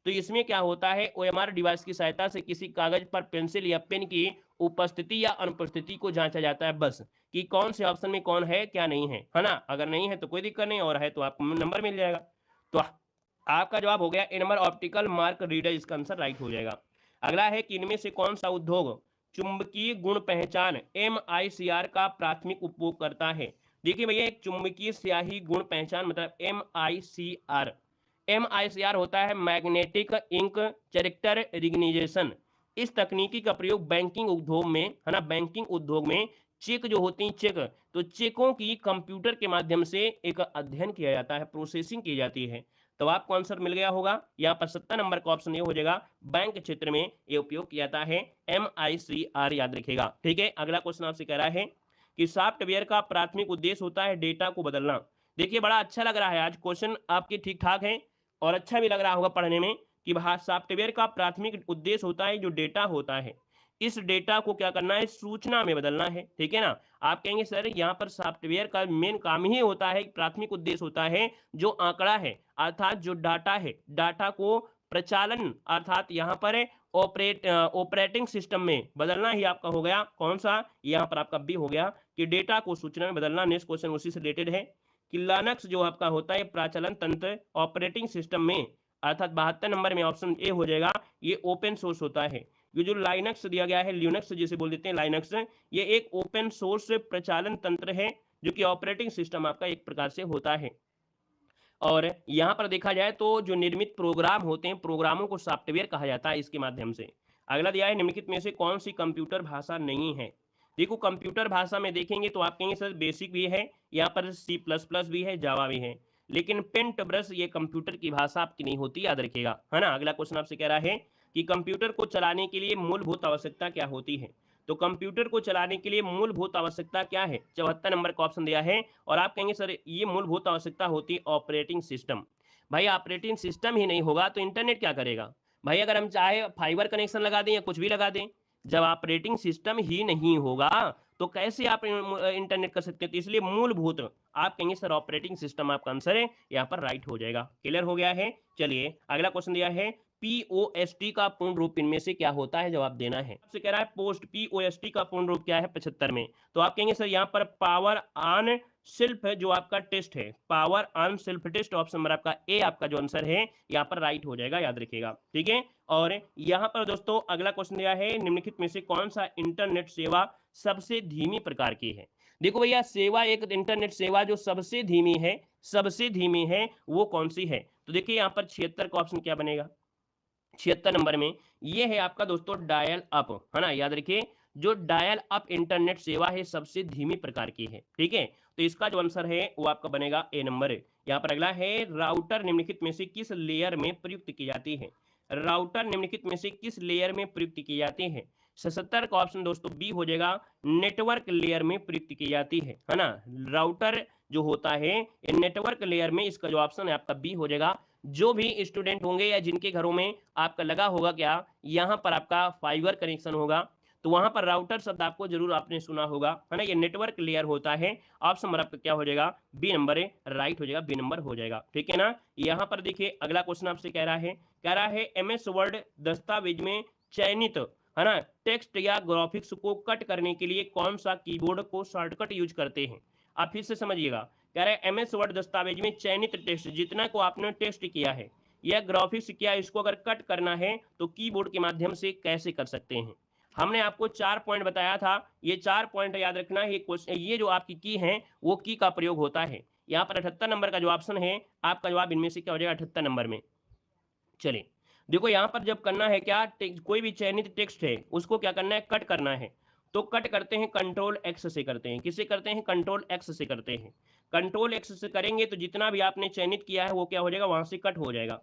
तो इसमें क्या होता है, OMR डिवाइस की सहायता से किसी कागज पर पेंसिल या पेन की उपस्थिति या अनुपस्थिति को जांचा जाता है, बस कि कौन से ऑप्शन में कौन है क्या नहीं है ना। अगर नहीं है तो कोई दिक्कत नहीं, और है तो आपको नंबर मिल जाएगा। तो आपका जवाब हो गया ए नंबर ऑप्टिकल मार्क रीडर, इसका आंसर राइट हो जाएगा। अगला है कि इनमें से कौन सा उद्योग चुंबकीय गुण पहचान MICR का प्राथमिक उपयोग करता है? देखिए भैया, एक चुंबकीय स्याही गुण पहचान मतलब MICR होता है मैग्नेटिक इंक कैरेक्टर रिकग्निशन। इस तकनीकी का प्रयोग बैंकिंग उद्योग में, है ना, बैंकिंग उद्योग में चेक जो होती हैं, चेक, तो चेकों की कंप्यूटर के माध्यम से एक अध्ययन किया जाता है, प्रोसेसिंग की जाती है। तो आपको आंसर मिल गया होगा। यहाँ पर 70 नंबर का ऑप्शन ये हो जाएगा, बैंक क्षेत्र में ये उपयोग किया जाता है MICR, याद रखिएगा। ठीक है, अगला क्वेश्चन आपसे कह रहा है कि सॉफ्टवेयर का प्राथमिक उद्देश्य होता है डेटा को बदलना। देखिए बड़ा अच्छा लग रहा है, आज क्वेश्चन आपके ठीक ठाक है और अच्छा भी लग रहा होगा पढ़ने में कि सॉफ्टवेयर का प्राथमिक उद्देश्य होता है जो डेटा होता है, इस डेटा को क्या करना है, सूचना में बदलना है। ठीक है ना। आप कहेंगे सर यहाँ पर सॉफ्टवेयर का मेन काम ही होता है, प्राथमिक उद्देश्य होता है जो आंकड़ा है अर्थात जो डाटा है, डाटा को प्रचालन अर्थात यहाँ पर ऑपरेटिंग सिस्टम में बदलना ही आपका हो गया। कौन सा? यहाँ पर आपका बी हो गया कि डेटा को सूचना में बदलना। नेक्स्ट क्वेश्चन उसी से रिलेटेड है कि लिनक्स जो आपका होता है प्रचालन तंत्र ऑपरेटिंग सिस्टम में, अर्थात 72 नंबर में ऑप्शन ए हो जाएगा, ये ओपन सोर्स होता है। ये जो लाइनक्स दिया गया है, लिनक्स जिसे बोल देते हैं लाइनक्स, ये एक ओपन सोर्स प्रचालन तंत्र है जो कि ऑपरेटिंग सिस्टम आपका एक प्रकार से होता है। और यहाँ पर देखा जाए तो जो निर्मित प्रोग्राम होते हैं, प्रोग्रामों को सॉफ्टवेयर कहा जाता है इसके माध्यम से। अगला दिया है निम्नलिखित में से कौन सी कंप्यूटर भाषा नहीं है? देखो कंप्यूटर भाषा में देखेंगे तो आप कहेंगे सर बेसिक भी है, यहाँ पर C++ भी है, जावा भी है, लेकिन पेंट ब्रश ये कंप्यूटर की भाषा आपकी नहीं होती, याद रखिएगा, है ना। अगला क्वेश्चन आपसे कह रहा है कि कंप्यूटर को चलाने के लिए मूलभूत आवश्यकता क्या होती है? तो कंप्यूटर को चलाने के लिए मूलभूत आवश्यकता क्या है? 74 नंबर का ऑप्शन दिया है। और आप कहेंगे सर ये मूलभूत आवश्यकता होती है ऑपरेटिंग सिस्टम। भाई ऑपरेटिंग सिस्टम ही नहीं होगा तो इंटरनेट क्या करेगा? भाई अगर हम चाहे फाइबर कनेक्शन लगा दें या कुछ भी लगा दें, जब ऑपरेटिंग सिस्टम ही नहीं होगा तो कैसे आप इंटरनेट कर सकते हैं? तो इसलिए मूलभूत आप कहेंगे सर ऑपरेटिंग सिस्टम आपका आंसर है, यहाँ पर राइट हो जाएगा। क्लियर हो गया है? चलिए अगला क्वेश्चन दिया है पीओएसटी का पूर्ण रूप इनमें से क्या होता है? जवाब देना है। आपसे कह रहा है पोस्ट पीओएसटी का पूर्ण रूप क्या है 75 में? तो आप कहेंगे सर यहाँ पर पावर ऑन सेल्फ जो आपका टेस्ट है, power on self test, option number आपका ए आपका जो आंसर है यहाँ पर राइट हो जाएगा, याद रखिएगा। ठीक है, और यहाँ पर दोस्तों अगला क्वेश्चन दिया है निम्नलिखित में से कौन सा इंटरनेट सेवा सबसे धीमी प्रकार की है? देखो भैया सेवा, एक इंटरनेट सेवा जो सबसे धीमी है, सबसे धीमी है वो कौन सी है? तो देखिए यहाँ पर 76 का ऑप्शन क्या बनेगा? 76 नंबर में ये है आपका दोस्तों डायल अप, है ना, याद रखिए जो डायल अप इंटरनेट सेवा है सबसे धीमी प्रकार की है। ठीक है, तो इसका जो आंसर है वो आपका बनेगा ए नंबर है। यहाँ पर अगला है राउटर निम्नलिखित में से किस लेयर में प्रयुक्त की जाती है? राउटर निम्नलिखित में से किस लेयर में प्रयुक्त की जाती है? 77 का ऑप्शन दोस्तों बी हो जाएगा, नेटवर्क लेयर में प्रयुक्त की जाती है ना। राउटर जो होता है नेटवर्क लेयर में, इसका जो ऑप्शन है आपका बी हो जाएगा। जो भी स्टूडेंट होंगे या जिनके घरों में आपका लगा होगा क्या, यहाँ पर आपका फाइबर कनेक्शन होगा, तो वहां पर राउटर शब्द आपको जरूर आपने सुना होगा, है ना। ये नेटवर्क लेयर होता है। ऑप्शन नंबर आपका क्या हो जाएगा? बी नंबर है, राइट हो जाएगा, बी नंबर हो जाएगा। ठीक है ना। यहाँ पर देखिए अगला क्वेश्चन आपसे कह रहा है एमएस वर्ड दस्तावेज में चयनित, है ना, टेक्स्ट या ग्राफिक्स को कट करने के लिए कौन सा कीबोर्ड को शॉर्टकट यूज करते हैं? आप फिर से समझिएगा, कह रहे हैं एमएस वर्ड दस्तावेज में चयनित टेक्स्ट, जितना को आपने टेक्स्ट किया है या ग्राफिक्स किया, इसको अगर कट करना है तो कीबोर्ड के माध्यम से कैसे कर सकते हैं? हमने आपको 4 पॉइंट बताया था, ये 4 पॉइंट याद रखना है। ये जो आपकी की है वो की का प्रयोग होता है। यहाँ पर 78 नंबर का जो ऑप्शन है आपका जवाब इनमें से क्या हो जाएगा? 78 नंबर में। चलिए देखो यहाँ पर जब करना है क्या, कोई भी चयनित टेक्स्ट है उसको क्या करना है? कट करना है। तो कट करते हैं कंट्रोल एक्स से करते हैं। किससे करते हैं? कंट्रोल एक्स से करते हैं। कंट्रोल एक्स से करेंगे तो जितना भी आपने चयनित किया है वो क्या हो जाएगा? वहां से कट हो जाएगा।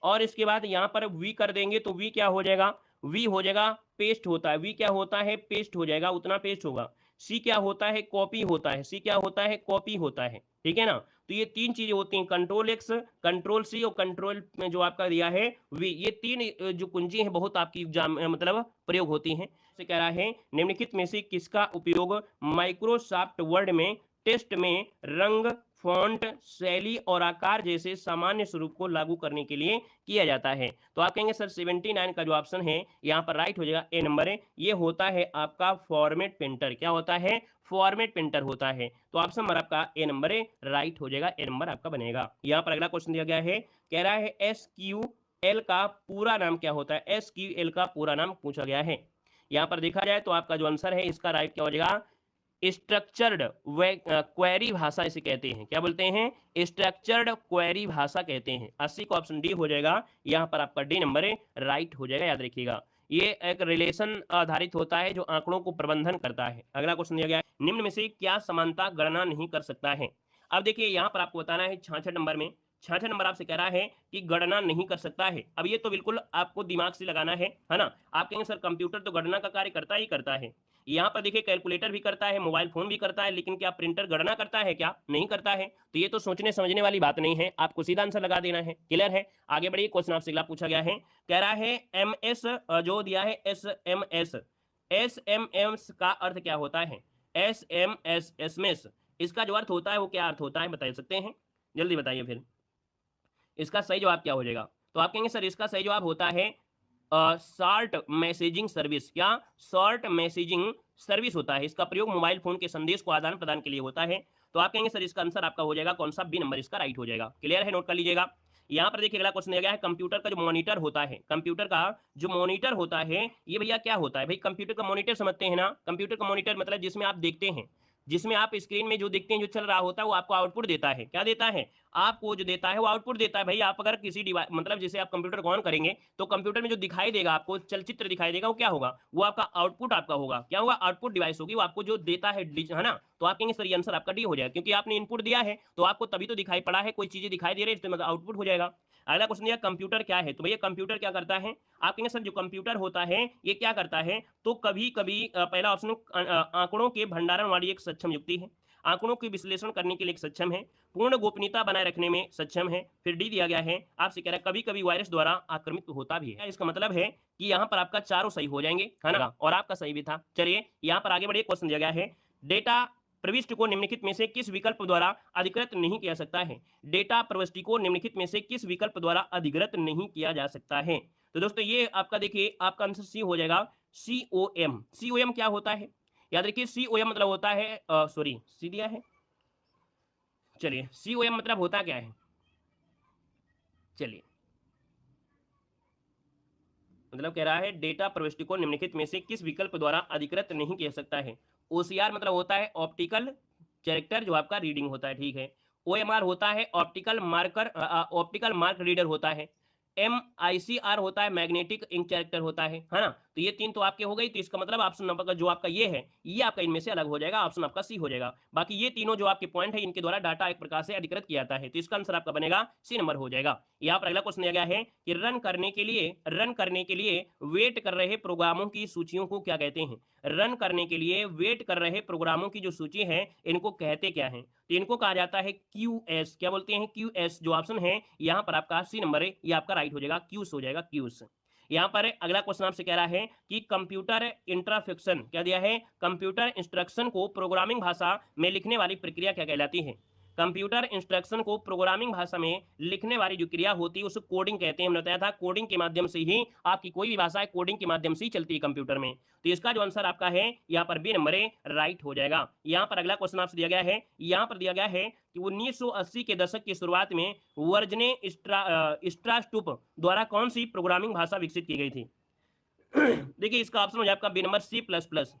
और इसके बाद यहाँ पर वी कर देंगे तो वी क्या हो जाएगा? वी हो जाएगा पेस्ट होता है। वी क्या होता है? पेस्ट हो जाएगा, उतना पेस्ट होगा। सी क्या होता है? कॉपी होता है। सी क्या होता है? कॉपी होता है। ठीक है ना। तो ये 3 चीजें होती हैं, कंट्रोल एक्स, कंट्रोल सी और कंट्रोल में जो आपका दिया है वी। ये 3 जो कुंजी है बहुत आपकी मतलब प्रयोग होती हैं। से कह रहा है निम्नलिखित में से किसका उपयोग माइक्रोसॉफ्ट वर्ड में टेक्स्ट में रंग, फॉन्ट, शैली और आकार जैसे सामान्य स्वरूप को लागू करने के लिए किया जाता है? तो आप कहेंगे सर 79 का जो ऑप्शन है यहाँ पर राइट हो जाएगा, ए नंबर है। ये होता है आपका फॉर्मेट पेंटर। क्या होता है? फॉर्मेट पेंटर होता है। तो ऑप्शन नंबर आपका ए नंबर है, राइट हो जाएगा, ए नंबर आपका बनेगा। यहाँ पर अगला क्वेश्चन दिया गया है, कह रहा है SQL का पूरा नाम क्या होता है? SQL का पूरा नाम पूछा गया है। यहाँ पर देखा जाए तो आपका जो आंसर है इसका राइट क्या हो जाएगा? स्ट्रक्चर्ड क्वेरी भाषा इसे कहते हैं। क्या बोलते हैं? स्ट्रक्चर्ड क्वेरी भाषा कहते हैं। 80 का ऑप्शन डी हो जाएगा, यहाँ पर आपका डी नंबर है, राइट हो जाएगा, याद रखिएगा। ये एक रिलेशन आधारित होता है जो आंकड़ों को प्रबंधन करता है। अगला क्वेश्चन दिया गया है, निम्न में से क्या समानता गणना नहीं कर सकता है? अब देखिए यहाँ पर आपको बताना है 66 नंबर में, 66 नंबर आपसे कह रहा है कि गणना नहीं कर सकता है। अब ये तो बिल्कुल आपको दिमाग से लगाना है ना। आप कहेंगे सर कंप्यूटर तो गणना का कार्य करता ही करता है। यहाँ पर देखिए कैलकुलेटर भी करता है, मोबाइल फोन भी करता है, लेकिन क्या प्रिंटर गणना करता है? क्या नहीं करता है। तो ये तो सोचने समझने वाली बात नहीं है, आपको सीधा आंसर लगा देना है। क्लियर है? आगे बढ़िए, क्वेश्चन आपसे अगला पूछा गया है, कह रहा है MS जो दिया है SMS, SMS का अर्थ क्या होता है? SMS इसका जो अर्थ होता है वो क्या अर्थ होता है बता सकते हैं? जल्दी बताइए फिर इसका सही जवाब क्या हो जाएगा? तो आप कहेंगे सर इसका सही जवाब होता है शॉर्ट मैसेजिंग सर्विस। क्या? शॉर्ट मैसेजिंग सर्विस होता है। इसका प्रयोग मोबाइल फोन के संदेश को आदान प्रदान के लिए होता है। तो आप कहेंगे सर इसका आंसर आपका हो जाएगा कौन सा? बी नंबर इसका राइट हो जाएगा। क्लियर है? नोट कर लीजिएगा। यहाँ पर देखिए अगला क्वेश्चन दिया गया है, कंप्यूटर का जो मॉनिटर होता है, कंप्यूटर का जो मॉनिटर होता है ये भैया क्या होता है? भाई कंप्यूटर का मॉनिटर समझते हैं ना। कंप्यूटर का मॉनिटर मतलब जिसमें आप देखते हैं, जिसमें आप स्क्रीन में जो देखते हैं जो चल रहा होता है वो आपको आउटपुट देता है। क्या देता है? आपको जो देता है वो आउटपुट देता है। भाई आप अगर किसी डिवाइस मतलब जैसे आप कंप्यूटर को ऑन करेंगे तो कंप्यूटर में जो दिखाई देगा आपको, चलचित्र दिखाई देगा, वो क्या होगा? वो आपका आउटपुट आपका होगा। क्या होगा? आउटपुट डिवाइस होगी, वो आपको जो देता है ना। तो आप कहेंगे सर ये आंसर आपका डी हो जाएगा, क्योंकि आपने इनपुट दिया है तो आपको तभी तो दिखाई पड़ा है, कोई चीजें दिखाई दे रही है तो मतलब आउटपुट हो जाएगा। अगला क्वेश्चन दिया कंप्यूटर क्या है? तो भैया कंप्यूटर क्या करता है? आप कहेंगे सर जो कंप्यूटर होता है ये क्या करता है? तो कभी कभी पहला ऑप्शन आंकड़ों के भंडारण वाली एक सक्षम युक्ति है। आंकड़ों की विश्लेषण करने के लिए सक्षम है, पूर्ण गोपनीयता बनाए रखने में सक्षम है। फिर डी दिया गया है, आपसे कह रहा है कभी कभी वायरस द्वारा आक्रमित होता भी है। इसका मतलब है कि यहाँ पर आपका चारों सही हो जाएंगे, है ना, और आपका सही भी था। चलिए यहाँ पर आगे बढ़िए, क्वेश्चन दिया गया है, डेटा प्रविष्टि को निम्नलिखित में से किस विकल्प द्वारा अधिकृत नहीं किया सकता है। डेटा प्रविष्टि को निम्नलिखित में से किस विकल्प द्वारा अधिकृत नहीं किया जा सकता है। तो दोस्तों ये आपका देखिए, आपका आंसर सी हो जाएगा, COM। COM क्या होता है, याद रखिए COM मतलब होता है, सॉरी सी दिया है, चलिए COM मतलब होता क्या है, चलिए मतलब कह रहा है डेटा प्रविष्टि को निम्नलिखित में से किस विकल्प द्वारा अधिकृत नहीं किया सकता है। OCR मतलब होता है ऑप्टिकल कैरेक्टर जो आपका रीडिंग होता है, ठीक है। OMR होता है optical marker, optical mark reader होता है। MICR होता है मैग्नेटिक इंक कैरेक्टर होता है ना। तो ये तीन तो आपके हो गई, तो इसका मतलब ऑप्शन नंबर का जो आपका ये है, ये आपका इनमें से अलग हो जाएगा, ऑप्शन आपका सी हो जाएगा। बाकी ये तीनों जो आपके पॉइंट है, इनके द्वारा डाटा एक प्रकार से अधिकृत किया जाता है, तो इसका आंसर आपका बनेगा सी नंबर हो जाएगा। यहाँ पर अगला क्वेश्चन दिया गया है कि रन करने के लिए वेट कर रहे प्रोग्रामों की सूचियों को क्या कहते हैं। रन करने के लिए वेट कर रहे प्रोग्रामों की जो सूची है, इनको कहते क्या है। तो इनको कहा जाता है QS। क्या बोलते हैं, QS। जो ऑप्शन है यहाँ पर आपका सी नंबर है, ये आपका राइट हो जाएगा, क्यूस हो जाएगा, क्यूस। यहाँ पर अगला क्वेश्चन आपसे कह रहा है कि कंप्यूटर इंटरफेक्शन क्या दिया है, कंप्यूटर इंस्ट्रक्शन को प्रोग्रामिंग भाषा में लिखने वाली प्रक्रिया क्या कहलाती है। कंप्यूटर इंस्ट्रक्शन को प्रोग्रामिंग भाषा में लिखने वाली जो क्रिया होती है उसे कोडिंग कहते हैं। हमने बताया था कोडिंग के माध्यम से ही आपकी कोई भी भाषा है कोडिंग के माध्यम से ही चलती है कंप्यूटर में। तो इसका जो आंसर आपका है यहाँ पर बी नंबर राइट हो जाएगा। यहाँ पर अगला क्वेश्चन आपसे दिया गया है, यहाँ पर दिया गया है कि 1980 के दशक की शुरुआत में वर्जने स्ट्रास्टुप द्वारा कौन सी प्रोग्रामिंग भाषा विकसित की गई थी। देखिए इसका ऑप्शन हो जाए आपका बी नंबर C++।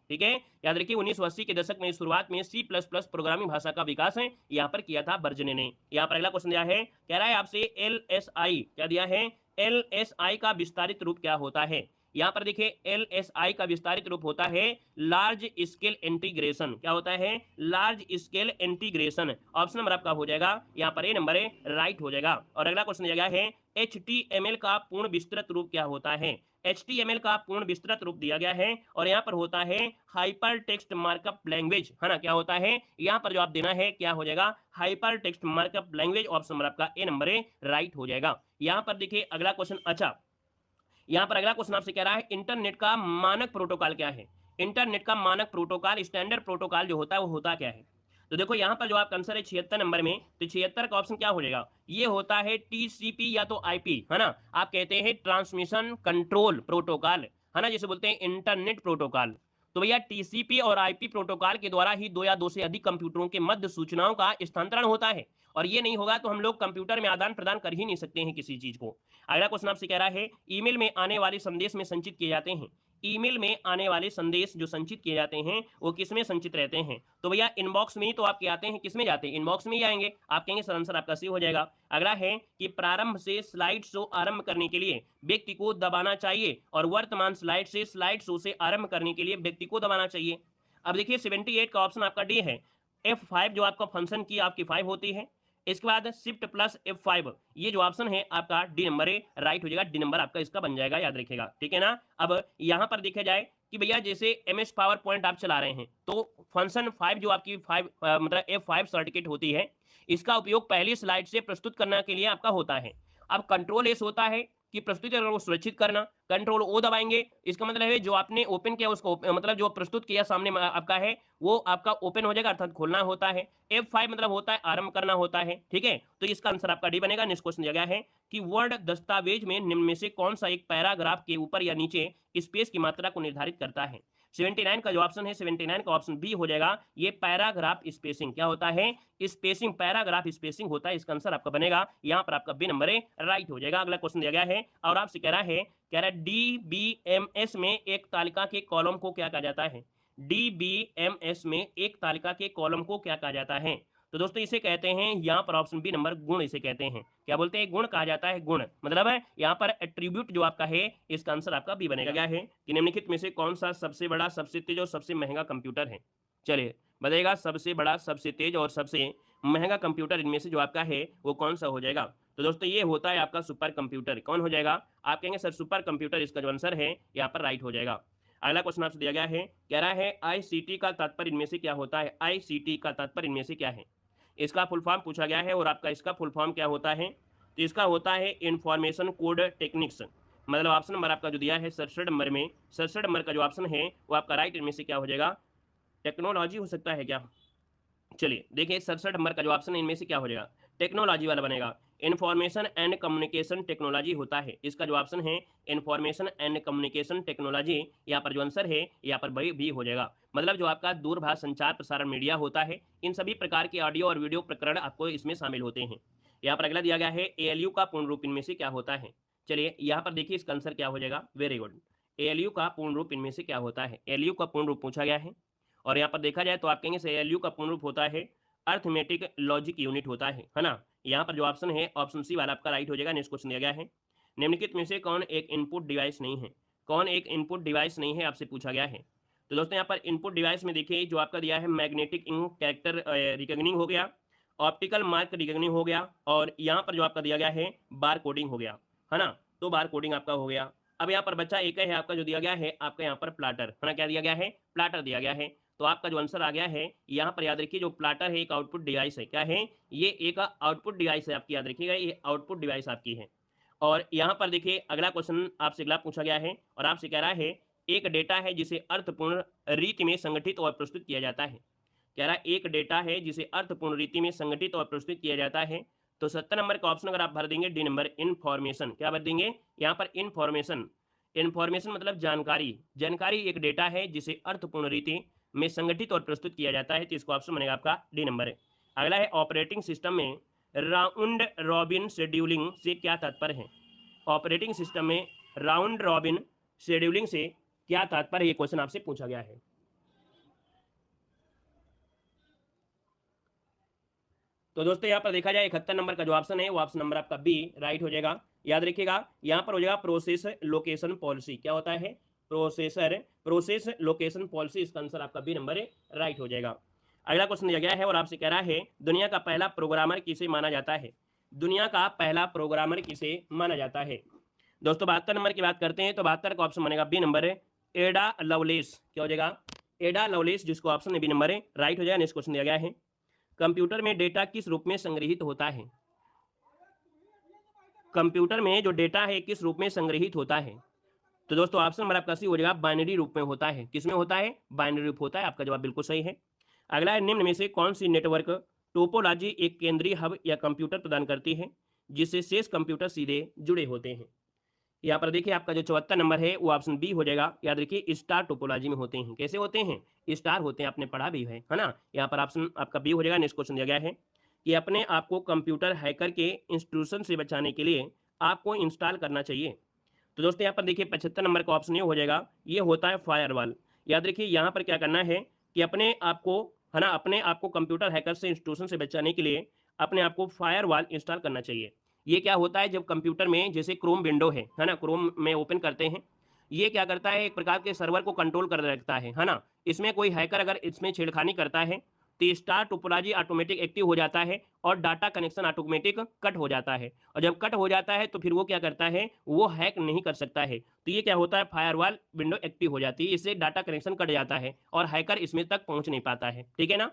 ठीक है, याद रखिए 1980 के दशक में शुरुआत में C++ प्रोग्रामिंग भाषा का विकास है यहाँ पर किया था बर्जने ने। यहाँ पर अगला क्वेश्चन दिया है, कह रहा है आपसे LSI क्या दिया है, LSI का विस्तारित रूप क्या होता है। यहाँ पर देखिए LSI का विस्तारित रूप होता है लार्ज स्केल इंटीग्रेशन। क्या होता है, large scale integration. Option number आपका हो जाएगा यहाँ पर ए नंबर राइट हो जाएगा। और अगला क्वेश्चन दिया गया है HTML का पूर्ण विस्तृत रूप क्या होता है। HTML का पूर्ण विस्तृत रूप दिया गया है और यहाँ पर होता है हाइपर टेक्स्ट मार्कअप लैंग्वेज, है ना। क्या होता है यहाँ पर जो आप देना है क्या हो जाएगा, hyper text markup language. Option number आपका ए नंबर राइट हो जाएगा। यहाँ पर देखिए अगला क्वेश्चन, अच्छा यहाँ पर अगला क्वेश्चन आपसे कह रहा है इंटरनेट का मानक प्रोटोकॉल क्या है। इंटरनेट का मानक प्रोटोकॉल, स्टैंडर्ड प्रोटोकॉल जो होता है वो होता क्या है। तो देखो यहाँ पर जो आपका आंसर है 76 नंबर में, तो 76 का ऑप्शन क्या हो जाएगा, ये होता है TCP या तो IP, है ना। आप कहते हैं ट्रांसमिशन कंट्रोल प्रोटोकॉल, है ना, जिसे बोलते हैं इंटरनेट प्रोटोकॉल। तो भैया TCP और IP प्रोटोकॉल के द्वारा ही दो या दो से अधिक कंप्यूटरों के मध्य सूचनाओं का स्थानांतरण होता है, और ये नहीं होगा तो हम लोग कंप्यूटर में आदान प्रदान कर ही नहीं सकते हैं किसी चीज को। अगला क्वेश्चन आपसे कह रहा है ईमेल में आने वाले संदेश में संचित किए जाते हैं। ईमेल में आने वाले संदेश जो संचित किए जाते हैं वो किस में संचित रहते हैं। तो भैया इनबॉक्स में ही तो आपके आते हैं, किस में जाते हैं, इनबॉक्स में ही आएंगे। आप कहेंगे सर आंसर आपका सी हो जाएगा। अगला है कि प्रारंभ से स्लाइड शो आरंभ करने के लिए व्यक्ति को दबाना चाहिए और वर्तमान स्लाइड से स्लाइड शो से आरंभ करने के लिए व्यक्ति को दबाना चाहिए। अब देखिए 78 का ऑप्शन आपका डी है। F5 जो आपका फंक्शन की आपकी 5 होती है, इसके बाद शिफ्ट प्लस F5, ये जो ऑप्शन है आपका डी नंबर राइट हो जाएगा। डी नंबर आपका इसका बन जाएगा, याद रखिएगा, ठीक है ना। अब यहाँ पर देखा जाए कि भैया जैसे MS पावर पॉइंट आप चला रहे हैं तो फंक्शन 5 जो आपकी 5 मतलब F5 सर्टिफिकेट होती है, इसका उपयोग पहली स्लाइड से प्रस्तुत करने के लिए आपका होता है। अब कंट्रोल एस होता है कि प्रस्तुतिकरण को सुरक्षित करना, कंट्रोल ओ दबाएंगे, इसका मतलब है जो आपने ओपन किया उसको मतलब जो प्रस्तुत किया सामने आपका है वो आपका ओपन हो जाएगा, अर्थात खोलना होता है। F5 मतलब होता है आरंभ करना होता है, ठीक है। तो इसका आंसर आपका डी बनेगा। नेक्स्ट क्वेश्चन दिया गया है कि वर्ड दस्तावेज में निम्न में से कौन सा एक पैराग्राफ के ऊपर या नीचे स्पेस की मात्रा को निर्धारित करता है। 79 का जो ऑप्शन है 79 का ऑप्शन बी हो जाएगा। ये पैराग्राफ स्पेसिंग क्या होता है, स्पेसिंग, पैराग्राफ स्पेसिंग होता है। इसका आंसर आपका बनेगा यहाँ पर आपका बी नंबर राइट हो जाएगा। अगला क्वेश्चन दिया गया है और आपसे कह रहा है DBMS में एक तालिका के कॉलम को क्या कहा जाता है। DBMS में एक तालिका के कॉलम को क्या कहा जाता है। तो दोस्तों इसे कहते हैं यहाँ पर ऑप्शन बी नंबर गुण, इसे कहते हैं क्या बोलते हैं, गुण कहा जाता है। गुण मतलब है यहाँ पर एट्रीब्यूट जो आपका है, इसका आंसर आपका बी बनेगा। क्या है कि निम्नलिखित में से कौन सा सबसे बड़ा, सबसे तेज और सबसे महंगा कंप्यूटर है। चलिए बताइएगा, सबसे बड़ा, सबसे तेज और सबसे महंगा कंप्यूटर इनमें से जो आपका है वो कौन सा हो जाएगा। तो दोस्तों ये होता है आपका सुपर कंप्यूटर। कौन हो जाएगा, आप कहेंगे सर सुपर कंप्यूटर, इसका जो आंसर है यहाँ पर राइट हो जाएगा। अगला क्वेश्चन आपसे दिया गया है, कह रहा है आईसीटी का तात्पर्य इनमें से क्या होता है। आईसीटी का तात्पर्य इनमें से क्या है, इसका फुल फॉर्म पूछा गया है और आपका इसका फुल फॉर्म क्या होता है, तो इसका होता है इंफॉर्मेशन कोड टेक्निक्स। मतलब ऑप्शन नंबर आपका जो दिया है 67 नंबर में, 67 नंबर का जो ऑप्शन है वो आपका राइट इनमें से क्या हो जाएगा, टेक्नोलॉजी हो सकता है क्या। चलिए देखिए 67 नंबर का जो ऑप्शन है इनमें से क्या हो जाएगा, टेक्नोलॉजी वाला बनेगा। इंफॉर्मेशन एंड कम्युनिकेशन टेक्नोलॉजी होता है, इसका जो ऑप्शन है इंफॉर्मेशन एंड कम्युनिकेशन टेक्नोलॉजी, यहाँ पर जो आंसर है यहाँ पर बी हो जाएगा। मतलब जो आपका दूरभाष संचार प्रसारण मीडिया होता है, इन सभी प्रकार के ऑडियो और वीडियो प्रकरण आपको इसमें शामिल होते हैं। यहाँ पर अगला दिया गया है एएलयू का पूर्ण रूप इनमें से क्या होता है। चलिए यहाँ पर देखिए इसका आंसर क्या हो जाएगा, वेरी गुड। एएलयू का पूर्ण रूप इनमें से क्या होता है, एएलयू का पूर्ण रूप पूछा गया है और यहाँ पर देखा जाए तो आप कहेंगे एएलयू का पूर्ण रूप होता है अर्थमेटिक लॉजिक यूनिट होता है ना। यहाँ पर जो ऑप्शन है ऑप्शन सी वाला आपका राइट हो जाएगा। नेक्स्ट क्वेश्चन दिया गया है, निम्नलिखित में से कौन एक इनपुट डिवाइस नहीं है, कौन एक इनपुट डिवाइस नहीं है आपसे पूछा गया है। तो दोस्तों यहाँ पर इनपुट डिवाइस में देखिए जो आपका दिया है मैग्नेटिक इंक कैरेक्टर रिकॉग्निंग हो गया, ऑप्टिकल मार्क रिकॉग्निंग हो गया और यहाँ पर जो आपका दिया गया है बार कोडिंग हो गया, है ना। तो बार कोडिंग आपका हो गया। अब यहाँ पर बच्चा एक है आपका जो दिया गया है आपका यहाँ पर प्लाटर, है ना, क्या दिया गया है, प्लाटर दिया गया है। तो आपका जो आंसर आ गया है यहाँ पर याद रखिए जो प्लाटर है एक आउटपुट डिवाइस है, क्या है, ये एक आउटपुट डिवाइस है आपकी, याद रखिएगा ये आउटपुट डिवाइस आपकी है। और यहाँ पर देखिए अगला क्वेश्चन आपसे अगला पूछा गया है और आपसे कह रहा है एक डेटा है जिसे अर्थपूर्ण रीति में संगठित और प्रस्तुत किया जाता है। कह रहा है एक डेटा है जिसे अर्थपूर्ण रीति में संगठित और प्रस्तुत किया जाता है। तो 70 नंबर का ऑप्शन अगर आप भर देंगे डी नंबर इन्फॉर्मेशन, क्या भर देंगे यहाँ पर इन्फॉर्मेशन। इन्फॉर्मेशन मतलब जानकारी, जानकारी एक डेटा है जिसे अर्थपूर्ण रीति में संगठित और प्रस्तुत किया जाता है, तो इसको ऑप्शन बनेगा आपका डी नंबर है। अगला है ऑपरेटिंग सिस्टम में राउंड रॉबिन शेड्यूलिंग से क्या तात्पर्य है। ऑपरेटिंग सिस्टम में राउंड रॉबिन शेड्यूलिंग से क्या तात्पर्य, ये क्वेश्चन आपसे पूछा गया है। तो दोस्तों यहाँ पर देखा जाए 71 नंबर का जो ऑप्शन है वो ऑप्शन नंबर आपका बी राइट हो जाएगा। याद रखिएगा यहाँ पर हो जाएगा प्रोसेस लोकेशन पॉलिसी, क्या होता है, प्रोसेस लोकेशन पॉलिसी, इसका आंसर आपका बी नंबर राइट हो जाएगा। अगला क्वेश्चन दिया गया है और आपसे कह रहा है दुनिया का पहला प्रोग्रामर किसे माना जाता है, दुनिया का पहला प्रोग्रामर किसे माना जाता है। दोस्तों 72 नंबर की बात करते हैं तो 72 का ऑप्शन बनेगा बी नंबर एडा लवलेस, क्या हो जाएगा, एडा लवलेस, जिसको ऑप्शन बी नंबर राइट हो जाएगा। नेक्स्ट क्वेश्चन दिया गया है कंप्यूटर में डेटा किस रूप में संग्रहित होता है, कंप्यूटर में जो डेटा है किस रूप में संग्रहित होता है। तो दोस्तों ऑप्शन नंबर आपका सी हो जाएगा बाइनरी रूप में होता है, किसमें होता है, बाइनरी रूप होता है, आपका जवाब बिल्कुल सही है। अगला है निम्न में से कौन सी नेटवर्क टोपोलॉजी एक केंद्रीय हब या कंप्यूटर प्रदान करती है जिससे शेष कंप्यूटर सीधे जुड़े होते हैं। यहाँ पर देखिए आपका जो 74 नंबर है वो ऑप्शन बी हो जाएगा। याद रखिए स्टार टोपोलॉजी में होते हैं, कैसे होते हैं, स्टार होते हैं, आपने पढ़ा भी है ना। यहाँ पर ऑप्शन आपका बी हो जाएगा। नेक्स्ट क्वेश्चन दिया गया है कि अपने आप को कंप्यूटर हैकर के इंस्ट्रूशन से बचाने के लिए आपको इंस्टॉल करना चाहिए। तो दोस्तों यहाँ पर देखिए 75 नंबर का ऑप्शन ये हो जाएगा, ये होता है फायरवॉल। याद रखिए यहाँ पर क्या करना है कि अपने आप को, है ना, अपने आप को कंप्यूटर हैकर से इंस्ट्रूशन से बचाने के लिए अपने आप को फायरवॉल इंस्टॉल करना चाहिए। ये क्या होता है, जब कंप्यूटर में जैसे क्रोम विंडो है ना, क्रोम में ओपन करते हैं, ये क्या करता है, एक प्रकार के सर्वर को कंट्रोल कर रखता है ना। इसमें कोई हैकर अगर इसमें छेड़खानी करता है तो स्टार टोपोलॉजी ऑटोमेटिक एक्टिव हो जाता है और डाटा कनेक्शन ऑटोमेटिक कट हो जाता है। और जब कट हो जाता है तो फिर वो क्या करता है, वो हैक नहीं कर सकता है। तो ये क्या होता है, फायरवॉल विंडो एक्टिव हो जाती है, इससे डाटा कनेक्शन कट जाता है और हैकर इसमें तक पहुंच नहीं पाता है, ठीक है ना।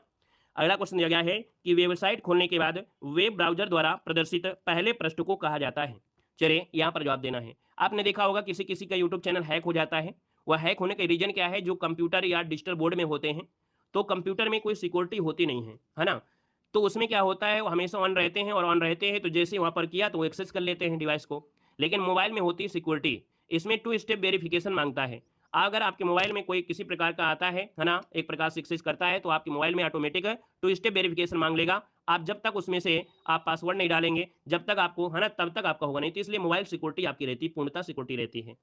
अगला क्वेश्चन दिया गया है कि वेबसाइट खोलने के बाद वेब ब्राउजर द्वारा प्रदर्शित पहले पृष्ठ को कहा जाता है। चलिए यहाँ पर जवाब देना है। आपने देखा होगा किसी किसी का यूट्यूब चैनल हैक हो जाता है, वह हैक होने का रीजन क्या है, जो कंप्यूटर या डिजिटल बोर्ड में होते हैं तो कंप्यूटर में कोई सिक्योरिटी होती नहीं है ना। तो उसमें क्या होता है, वो हमेशा ऑन रहते हैं और ऑन रहते हैं तो जैसे वहाँ पर किया तो वो एक्सेस कर लेते हैं डिवाइस को। लेकिन मोबाइल में होती है सिक्योरिटी, इसमें 2 स्टेप वेरिफिकेशन मांगता है। अगर आपके मोबाइल में कोई किसी प्रकार का आता है ना, एक प्रकार से एक्सेस करता है तो आपके मोबाइल में ऑटोमेटिक 2 स्टेप वेरिफिकेशन मांग लेगा। आप जब तक उसमें से आप पासवर्ड नहीं डालेंगे जब तक आपको, है ना, तब तक आपका होगा नहीं। तो इसलिए मोबाइल सिक्योरिटी आपकी रहती है, पूर्णतः सिक्योरिटी रहती है।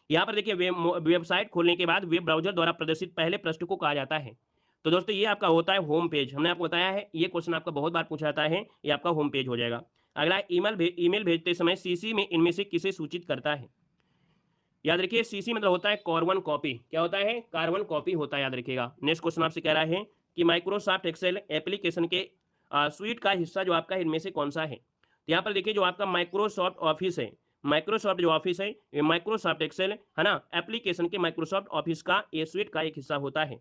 यहाँ पर देखिए वेबसाइट खोलने के बाद वेब ब्राउजर द्वारा प्रदर्शित पहले पृष्ठ को कहा जाता है। तो दोस्तों ये आपका होता है होम पेज, हमने आपको बताया है, ये क्वेश्चन आपका बहुत बार पूछा जाता है, ये आपका होम पेज हो जाएगा। अगला ईमेल भेजते समय सीसी में इनमें से किसे सूचित करता है। याद रखिए सीसी मतलब होता है कार्बन कॉपी, क्या होता है, कार्बन कॉपी होता है, याद रखिएगा। नेक्स्ट क्वेश्चन आपसे कह रहा है कि माइक्रोसॉफ्ट एक्सेल एप्लीकेशन के स्वीट का हिस्सा जो आपका इनमें से कौन सा है। तो यहाँ पर देखिए जो आपका माइक्रोसॉफ्ट ऑफिस है, माइक्रोसॉफ्ट जो ऑफिस है, ये माइक्रोसॉफ्ट एक्सेल है ना, एप्लीकेशन के माइक्रोसॉफ्ट ऑफिस का ये स्वीट का एक हिस्सा होता है।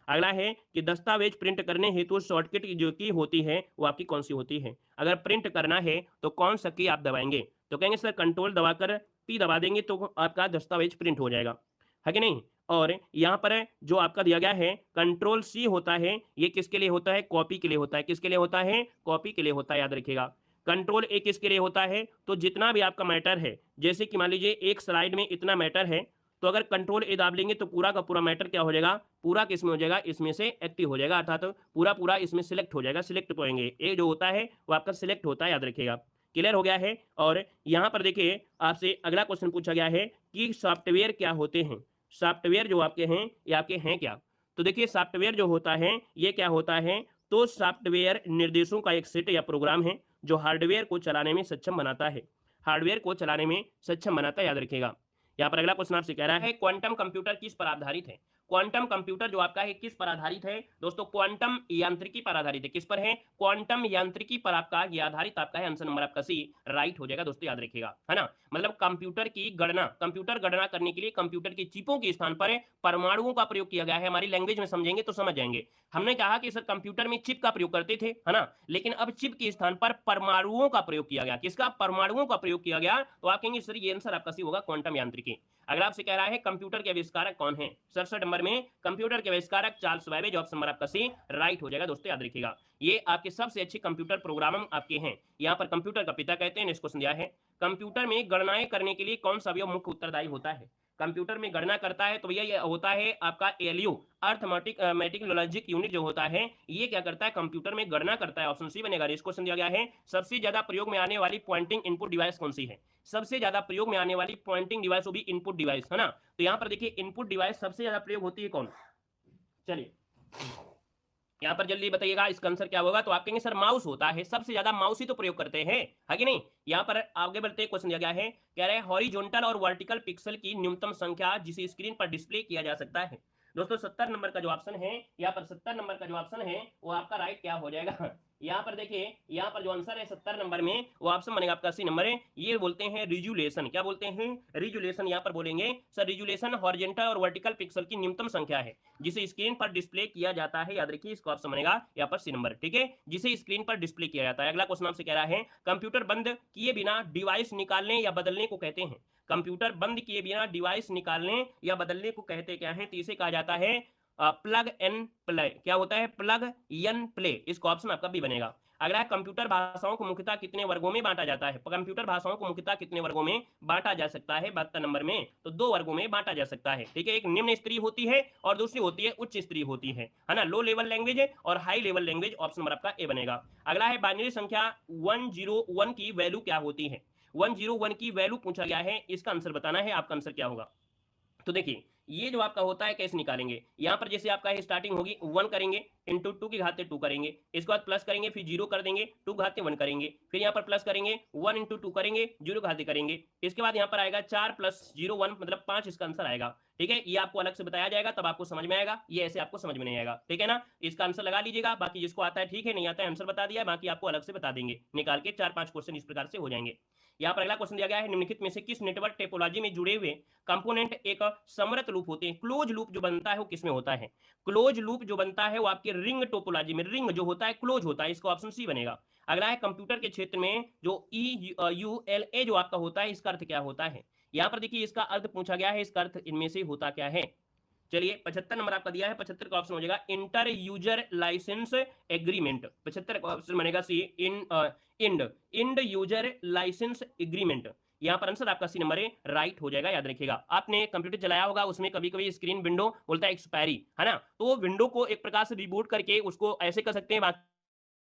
अगला है कि दस्तावेज प्रिंट करने हेतु शॉर्टकट जो की होती है वो आपकी कौन सी होती है। अगर प्रिंट करना है तो कौन सा की आप दबाएंगे, तो कहेंगे सर कंट्रोल दबाकर पी दबा देंगे तो आपका दस्तावेज प्रिंट हो जाएगा, है कि नहीं। और यहाँ पर जो आपका दिया गया है कंट्रोल सी होता है, ये किसके लिए होता है, कॉपी के लिए होता है। किसके लिए होता है, कॉपी के लिए होता है, याद रखिएगा। कंट्रोल ए किसके लिए होता है, तो जितना भी आपका मैटर है, जैसे कि मान लीजिए एक स्लाइड में इतना मैटर है, तो अगर कंट्रोल ए दाब लेंगे तो पूरा का पूरा मैटर क्या हो जाएगा, पूरा किसमें हो जाएगा, इसमें से एक्टिव हो जाएगा, अर्थात पूरा पूरा इसमें सिलेक्ट हो जाएगा। सिलेक्ट करेंगे ए जो होता है वो आपका सिलेक्ट होता है, याद रखिएगा। क्लियर हो गया है। और यहाँ पर देखिए आपसे अगला क्वेश्चन पूछा गया है कि सॉफ्टवेयर क्या होते हैं। सॉफ्टवेयर जो आपके हैं ये आपके हैं क्या, तो देखिए सॉफ्टवेयर जो होता है ये क्या होता है, तो सॉफ्टवेयर निर्देशों का एक सेट या प्रोग्राम है जो हार्डवेयर को चलाने में सक्षम बनाता है, हार्डवेयर को चलाने में सक्षम बनाता है, याद रखिएगा। यहाँ पर अगला क्वेश्चन आपसे कह रहा है क्वांटम कंप्यूटर किस पर आधारित है। क्वांटम कंप्यूटर जो आपका है किस पर आधारित है, दोस्तों क्वांटम यांत्रिकी पर आधारित है। किस पर है, क्वांटम यांत्रिकी पर आपका ये आधारित आपका है। आंसर नंबर आपका सी राइट हो जाएगा दोस्तों, याद रखिएगा, है ना। मतलब कंप्यूटर की गणना, कंप्यूटर गणना करने के लिए कंप्यूटर की चिपों के स्थान पर परमाणुओं का प्रयोग किया गया है। हमारी लैंग्वेज में समझेंगे तो समझ जाएंगे। हमने कहा कि सर कंप्यूटर में चिप का प्रयोग करते थे, है ना, लेकिन अब चिप के स्थान पर परमाणुओं का प्रयोग किया गया। किसका, परमाणुओं का प्रयोग किया गया। तो आप कहेंगे सर ये आंसर आपका सी होगा, क्वांटम यांत्रिकी। अगर आपसे कह रहा है कंप्यूटर के आविष्कारक कौन है, 67 नंबर में कंप्यूटर के आविष्कारक चार्ल्स बैबेज। ऑप्शन नंबर आपका सी राइट हो जाएगा दोस्तों, याद रखिएगा। ये आपके सबसे अच्छे कंप्यूटर प्रोग्रामर आपके हैं। यहाँ पर कंप्यूटर का पिता कहते हैं, नेक्स्ट क्वेश्चन दिया है कंप्यूटर में गणनाएं करने के लिए कौन सा अवयव मुख्य उत्तरदायी होता है। कंप्यूटर में गणना करता है तो भैया ये होता है आपका एलयू, अर्थमेटिक लॉजिक यूनिट जो होता है, ये क्या करता है, कंप्यूटर में गणना करता है। ऑप्शन सी बनेगा। इस क्वेश्चन दिया गया है सबसे ज्यादा प्रयोग में आने वाली पॉइंटिंग इनपुट डिवाइस कौन सी है। सबसे ज्यादा प्रयोग में आने वाली पॉइंटिंग डिवाइस वो भी इनपुट डिवाइस, है ना। तो यहाँ पर देखिए इनपुट डिवाइस सबसे ज्यादा प्रयोग होती है कौन, चलिए यहाँ पर जल्दी बताइएगा इसका आंसर क्या होगा। तो आप कहेंगे सर माउस होता है, सबसे ज्यादा माउस ही तो प्रयोग करते हैं, है कि नहीं। यहाँ पर आगे बढ़ते क्वेश्चन दिया गया है, कह रहे हैं हॉरिजॉन्टल और वर्टिकल पिक्सल की न्यूनतम संख्या जिसे स्क्रीन पर डिस्प्ले किया जा सकता है। दोस्तों 70 नंबर का जो ऑप्शन है, यहाँ पर 70 नंबर का जो ऑप्शन है वो आपका राइट क्या हो जाएगा। यहाँ पर देखिए, यहाँ पर जो आंसर है 70 नंबर में वो ऑप्शन बनेगा आपका सी नंबर है। ये बोलते हैं रिजुलेशन, क्या बोलते हैं, रिजुलेशन। यहाँ पर बोलेंगे सर रिजुलेशन हॉरिजॉन्टल और वर्टिकल पिक्सल की न्यूनतम संख्या है जिसे स्क्रीन पर डिस्प्ले किया जाता है। याद रखिए इसका ऑप्शन बनेगा यहाँ पर सी नंबर, ठीक है, जिसे स्क्रीन पर डिस्प्ले किया जाता है। अगला क्वेश्चन आपसे कह रहा है कंप्यूटर बंद किए बिना डिवाइस निकालने या बदलने को कहते हैं। कंप्यूटर बंद किए बिना डिवाइस निकालने या बदलने को कहते क्या है, तो इसे कहा जाता है प्लग एंड प्ले। क्या होता है, प्लग एंड प्ले। इसका ऑप्शन आपका बी बनेगा। अगला कंप्यूटर भाषाओं को मुख्यतः कितने वर्गों में बांटा जाता है। कंप्यूटर भाषाओं को मुख्यतः कितने वर्गों में बांटा जा सकता है, 72 नंबर में, तो 2 वर्गों में बांटा जा सकता है, ठीक है। एक निम्न स्तरीय होती है और दूसरी होती है उच्च स्तरीय होती है ना, लो लेवल लैंग्वेज और high level language. Option number आपका ए बनेगा। अगला है बाइनरी संख्या 101 की वैल्यू क्या होती है। 101 की वैल्यू पूछा गया है, इसका आंसर बताना है। आपका आंसर क्या होगा, तो देखिए ये जो आपका होता है कैसे निकालेंगे। यहाँ पर जैसे आपका स्टार्टिंग होगी 1 करेंगे, इंटू 2 की घात 2 करेंगे, इसके बाद प्लस करेंगे, फिर 0 कर देंगे, 2 घात 1 करेंगे, फिर यहाँ पर प्लस करेंगे, 1 इंटू 2 करेंगे, 0 घाते करेंगे, इसके बाद यहाँ पर आएगा 4 प्लस 0 1 मतलब 5 इसका आंसर आएगा, ठीक है। ये आपको अलग से बताया जाएगा तब आपको समझ में आएगा, ये ऐसे आपको समझ में नहीं आएगा, ठीक है ना। इसका आंसर लगा लीजिएगा, बाकी जिसको आता है ठीक है, नहीं आता है आंसर बता दिया, बाकी आपको अलग से बता देंगे निकाल के। 4-5 क्वेश्चन इस प्रकार से हो जाएंगे। यहाँ पर अगला क्वेश्चन दिया गया है निम्नलिखित में से किस नेटवर्क टोपोलॉजी में जुड़े हुए कंपोनेंट एक समरत लूप होते हैं। क्लोज लूप जो बनता है वो किसमें होता है, क्लोज लूप जो बनता है वो आपके रिंग टोपोलॉजी में, रिंग जो होता है क्लोज होता है, इसका ऑप्शन सी बनेगा। अगला है कंप्यूटर के क्षेत्र में जो EULA जो आपका होता है इसका अर्थ क्या होता है। यहाँ पर देखिए इसका अर्थ पूछा गया है, इसका अर्थ इनमें से होता क्या है। चलिए 75 नंबर आपका दिया है, 75 का ऑप्शन हो जाएगा इंटर यूजर लाइसेंस एग्रीमेंट। 75 का ऑप्शन बनेगा सी इंड यूजर लाइसेंस एग्रीमेंट। यहाँ पर आंसर आपका सी नंबर है, राइट हो जाएगा। याद रखिएगा आपने कंप्यूटर चलाया होगा, उसमें कभी कभी स्क्रीन विंडो बोलता है एक्सपायरी, है ना, तो विंडो को एक प्रकार से रिबूट करके उसको ऐसे कर सकते हैं।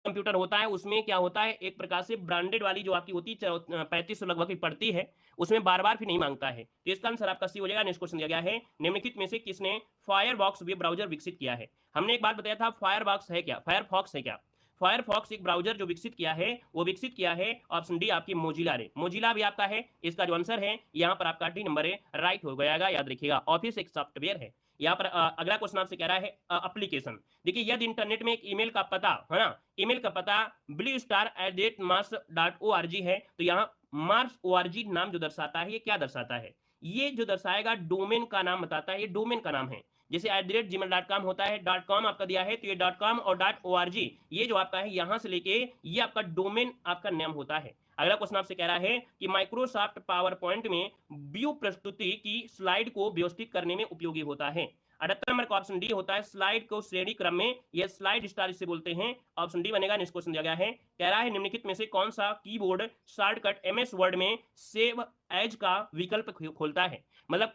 कंप्यूटर होता है उसमें क्या होता है, एक प्रकार से ब्रांडेड वाली जो आपकी होती है 3500 लगभग की पड़ती है, उसमें बार बार फिर नहीं मांगता है, तो इसका आंसर आपका सी हो जाएगा। नेक्स्ट क्वेश्चन दिया गया है निम्नलिखित में से किसने फायरबॉक्स वेब ब्राउजर विकसित किया है। हमने एक बात बताया था फायरबॉक्स है क्या, फायरफॉक्स है क्या। फायरफॉक्स एक ब्राउजर जो विकसित किया है, वो विकसित किया है ऑप्शन डी आपकी मोजिला ने। मोजिला भी आपका है, इसका जो आंसर है यहाँ पर आपका डी नंबर है, राइट हो जाएगा। याद रखिएगा ऑफिस एक सॉफ्टवेयर है। यहाँ पर अगला क्वेश्चन आपसे कह रहा है एप्लीकेशन। देखिए यदि इंटरनेट में एक ईमेल का पता है ना, ईमेल का पता bluestar@mas.org है, तो यहाँ मार्स ओआरजी नाम जो दर्शाता है, ये क्या दर्शाता है? ये जो दर्शाएगा डोमेन का नाम बताता है, ये डोमेन का नाम है। जैसे @gmail.com होता है, .com आपका दिया है, तो ये .com और .org ये जो आपका है यहाँ से लेके ये आपका डोमेन आपका नाम होता है। अगला क्वेश्चन आपसे कह रहा है कि माइक्रोसॉफ्ट पावर पॉइंट में व्यू प्रस्तुति की स्लाइड को व्यवस्थित करने में उपयोगी होता है। 78 नंबर का ऑप्शन डी होता है स्लाइड को श्रेणी क्रम में, यह स्लाइड स्टार इसे बोलते हैं। ऑप्शन डी बनेगा। नेक्स्ट क्वेश्चन दिया गया है, कह रहा है निम्नलिखित में से कौन सा कीबोर्ड शॉर्टकट एमएस वर्ड में सेव एज का विकल्प खोलता है? मतलब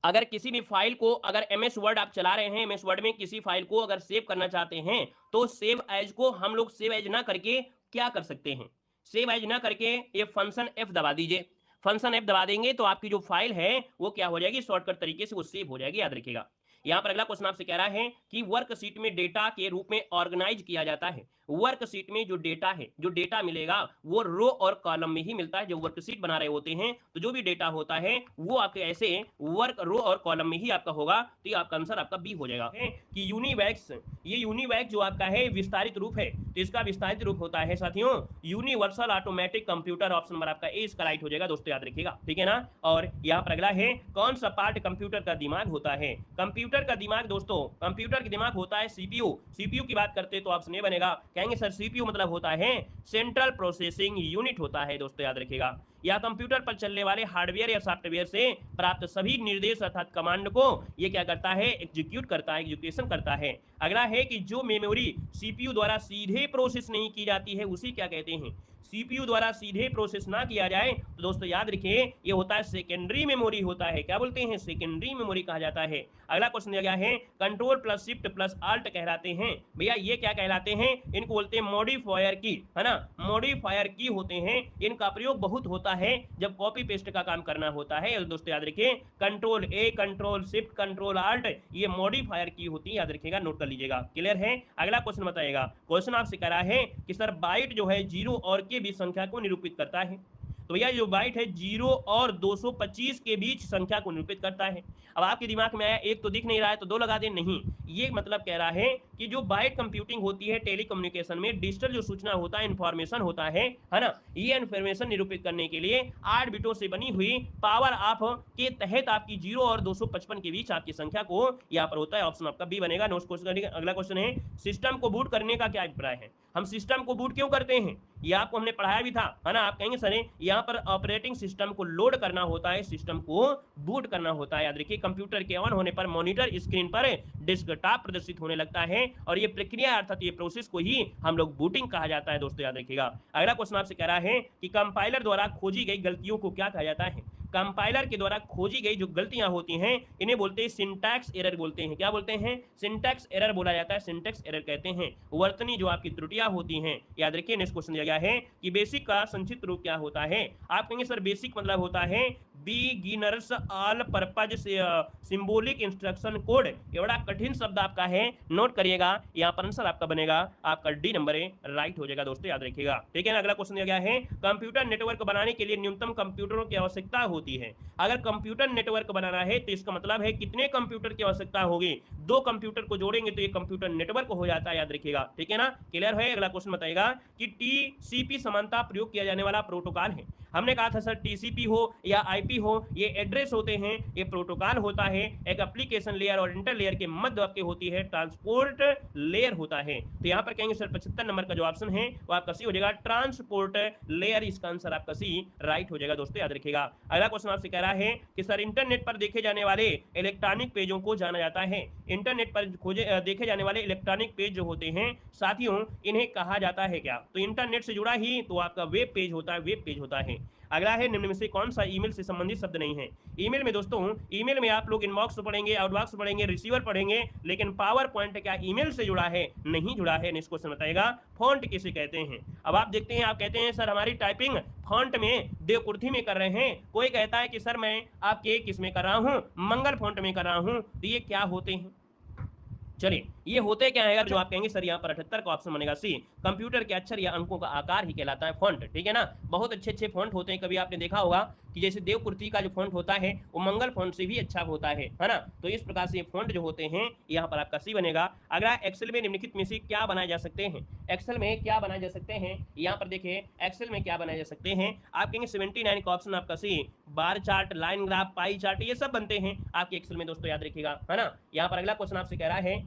अगर किसी भी फाइल को अगर एमएस वर्ड आप चला रहे हैं, एमएस वर्ड में किसी फाइल को अगर सेव करना चाहते हैं तो सेव एज को हम लोग सेव एज ना करके क्या कर सकते हैं? सेव एज ना करके ये फंक्शन एफ दबा दीजिए। फंक्शन एफ दबा देंगे तो आपकी जो फाइल है वो क्या हो जाएगी? शॉर्टकट तरीके से वो सेव हो जाएगी, याद रखिएगा। यहाँ पर अगला क्वेश्चन आपसे कह रहा है कि वर्कशीट में डेटा के रूप में ऑर्गेनाइज किया जाता है। वर्कशीट में जो डेटा है, जो डेटा मिलेगा वो रो और कॉलम में ही मिलता है। जो वर्कशीट बना रहे होते हैं तो जो भी डेटा होता है वो आपके ऐसे वर्क रो और कॉलम में ही आपका होगा। तो ये आपका आंसर आपका बी हो जाएगा कि यूनिवैक्स, ये यूनिवैक्स जो आपका है विस्तारित रूप है, तो इसका विस्तारित रूप होता है साथियों universal automatic computer. Option number आपका ए इसका राइट हो जाएगा दोस्तों, याद रखिएगा, ठीक है ना। और यहाँ पर अगला है कौन सा पार्ट कंप्यूटर का दिमाग होता है? कंप्यूटर का दिमाग दोस्तों, कंप्यूटर का दिमाग होता है सीपीयू। सीपीयू की बात करते तो ऑप्शन ए बनेगा। कहेंगे सर सीपीयू मतलब होता है सेंट्रल प्रोसेसिंग यूनिट होता है दोस्तों, याद रखिएगा। या कंप्यूटर पर चलने वाले हार्डवेयर या सॉफ्टवेयर से प्राप्त सभी निर्देश अर्थात कमांड को ये क्या करता है? एग्जीक्यूट करता है, एग्जीक्यूशन करता है। अगला है कि जो मेमोरी सीपीयू द्वारा सीधे प्रोसेस नहीं की जाती है उसी क्या कहते हैं? सीपीयू द्वारा सीधे प्रोसेस ना किया जाए तो दोस्तों याद रखिए ये होता है सेकेंडरी मेमोरी होता है। क्या बोलते हैं? सेकेंडरी मेमोरी कहा जाता है। अगला क्वेश्चन दिया गया है control plus shift plus alt कहलाते हैं। भैया ये क्या कहलाते हैं? इनको बोलते हैं मॉडिफायर की, है ना, मॉडिफायर की होते हैं। इनका प्रयोग बहुत होता है जब कॉपी पेस्ट का काम करना होता है। दोस्तों याद रखिए कंट्रोल ए, कंट्रोल शिफ्ट, कंट्रोल आल्ट ये मॉडिफायर की होती है, याद रखिएगा, नोट कर लीजिएगा। क्लियर है? अगला क्वेश्चन बताइएगा। क्वेश्चन आपसे कह रहा है कि सर बाइट जो है 0 और के बीच संख्या को निरूपित करता है। तो भैया जो बाइट है 0 और 225 के बीच संख्या को निरूपित करता है। अब आपके दिमाग में आया एक तो दिख नहीं रहा है तो 2 लगा दे, नहीं, ये मतलब कह रहा है कि जो बाइट कंप्यूटिंग होती है टेलीकम्युनिकेशन में डिजिटल जो सूचना होता है, इंफॉर्मेशन होता है ना, ये इंफॉर्मेशन निरूपित करने के लिए 8 बिटों से बनी हुई पावर ऑफ के तहत आपकी 0 और 255 के बीच आपकी संख्या को यहाँ पर होता है। ऑप्शन आपका बी बनेगा। अगला क्वेश्चन है सिस्टम को बूट करने का क्या अभिप्राय है? हम सिस्टम को बूट क्यों करते हैं? ये आपको हमने पढ़ाया भी था, है ना। आप कहेंगे सर यहाँ पर ऑपरेटिंग सिस्टम को लोड करना होता है, सिस्टम को बूट करना होता है। याद रखिए कंप्यूटर के ऑन होने पर मॉनिटर स्क्रीन पर डेस्कटॉप प्रदर्शित होने लगता है और ये प्रक्रिया अर्थात ये प्रोसेस को ही हम लोग बूटिंग कहा जाता है दोस्तों, याद रखिएगा। अगला क्वेश्चन आपसे कह रहा है कि कंपाइलर द्वारा खोजी गई गलतियों को क्या कहा जाता है? कंपाइलर के द्वारा खोजी गई जो गलतियां होती हैं इन्हें बोलते हैं सिंटैक्स एरर बोलते हैं। क्या बोलते हैं? सिंटैक्स एरर बोला जाता है, सिंटैक्स एरर कहते हैं। वर्तनी जो आपकी त्रुटियां होती हैं, याद रखिए। नेक्स्ट क्वेश्चन दिया गया है कि बेसिक का संक्षिप्त रूप क्या होता है? आप कहेंगे सर बेसिक मतलब होता है beginners all purpose symbolic instruction code. ये बड़ा कठिन शब्द आपका है, नोट करिएगा। यहाँ पर आंसर आपका बनेगा आपका डी नंबर है, राइट हो जाएगा दोस्तों, याद रखिएगा, ठीक है ना। अगला क्वेश्चन दिया गया है कंप्यूटर नेटवर्क बनाने के लिए न्यूनतम कंप्यूटरों की आवश्यकता होती है। अगर कंप्यूटर नेटवर्क बनाना है तो इसका मतलब है कितने कंप्यूटर की आवश्यकता होगी? 2 कंप्यूटर को जोड़ेंगे तो ये कंप्यूटर नेटवर्क हो जाता है, याद रखिएगा, ठीक है ना। क्लियर है? अगला क्वेश्चन बताइएगा कि टीसीपी समानता प्रयोग किया जाने वाला प्रोटोकॉल है। हमने कहा था सर टीसीपी हो या आईपी हो ये एड्रेस होते हैं, ये प्रोटोकॉल होता है। एक एप्लीकेशन लेयर और इंटर लेयर के मध्य आपके होती है ट्रांसपोर्ट लेयर होता है। तो यहाँ पर कहेंगे सर 75 नंबर का जो ऑप्शन है वो आपका सी हो जाएगा, ट्रांसपोर्ट लेयर। इसका आंसर आपका सी राइट हो जाएगा दोस्तों, याद रखिएगा। अगला क्वेश्चन आपसे कह रहा है कि सर इंटरनेट पर देखे जाने वाले इलेक्ट्रॉनिक पेजों को जाना जाता है। इंटरनेट पर देखे जाने वाले इलेक्ट्रॉनिक पेज जो होते हैं साथियों इन्हें कहा जाता है क्या? तो इंटरनेट से जुड़ा ही तो आपका वेब पेज होता है, वेब पेज होता है। अगला है निम्न में से कौन सा ईमेल से संबंधित शब्द नहीं है? ईमेल में दोस्तों, ईमेल में आप लोग इनबॉक्स पढ़ेंगे, आउटबॉक्स पढ़ेंगे, रिसीवर पढ़ेंगे, लेकिन पावर पॉइंट क्या ईमेल से जुड़ा है? नहीं जुड़ा है। नेक्स्ट क्वेश्चन बताएगा फॉन्ट किसे कहते हैं? अब आप देखते हैं, आप कहते हैं सर हमारी टाइपिंग फॉन्ट में देवकुर्थी में कर रहे हैं, कोई कहता है कि सर मैं आपके किस में कर रहा हूं, मंगल फॉन्ट में कर रहा हूं। तो ये क्या होते हैं? चलिए ये होते क्या है अगर जो आप कहेंगे सर यहाँ पर 78 का ऑप्शन बनेगा सी, कंप्यूटर के अक्षर या अंकों का आकार ही कहलाता है फॉन्ट, ठीक है ना। बहुत अच्छे अच्छे फॉन्ट होते हैं, कभी आपने देखा होगा कि जैसे देवकृति का जो फॉन्ट होता है वो मंगल फॉन्ट से भी अच्छा होता है ना। तो इस प्रकार से ये फॉन्ट जो होते हैं यहाँ पर आपका सी बनेगा। अगला, एक्सेल में निम्नलिखित में से क्या बनाए जा सकते हैं? एक्सेल में क्या बनाए जा सकते हैं? यहाँ पर देखिए एक्सेल में क्या बनाए जा सकते हैं, आप कहेंगे 79 का ऑप्शन आपका C, bar chart, line graph, pie chart, ये सब बनते हैं आपके एक्सेल में दोस्तों, याद रखिएगा, है ना। यहाँ पर अगला क्वेश्चन आपसे कह रहा है,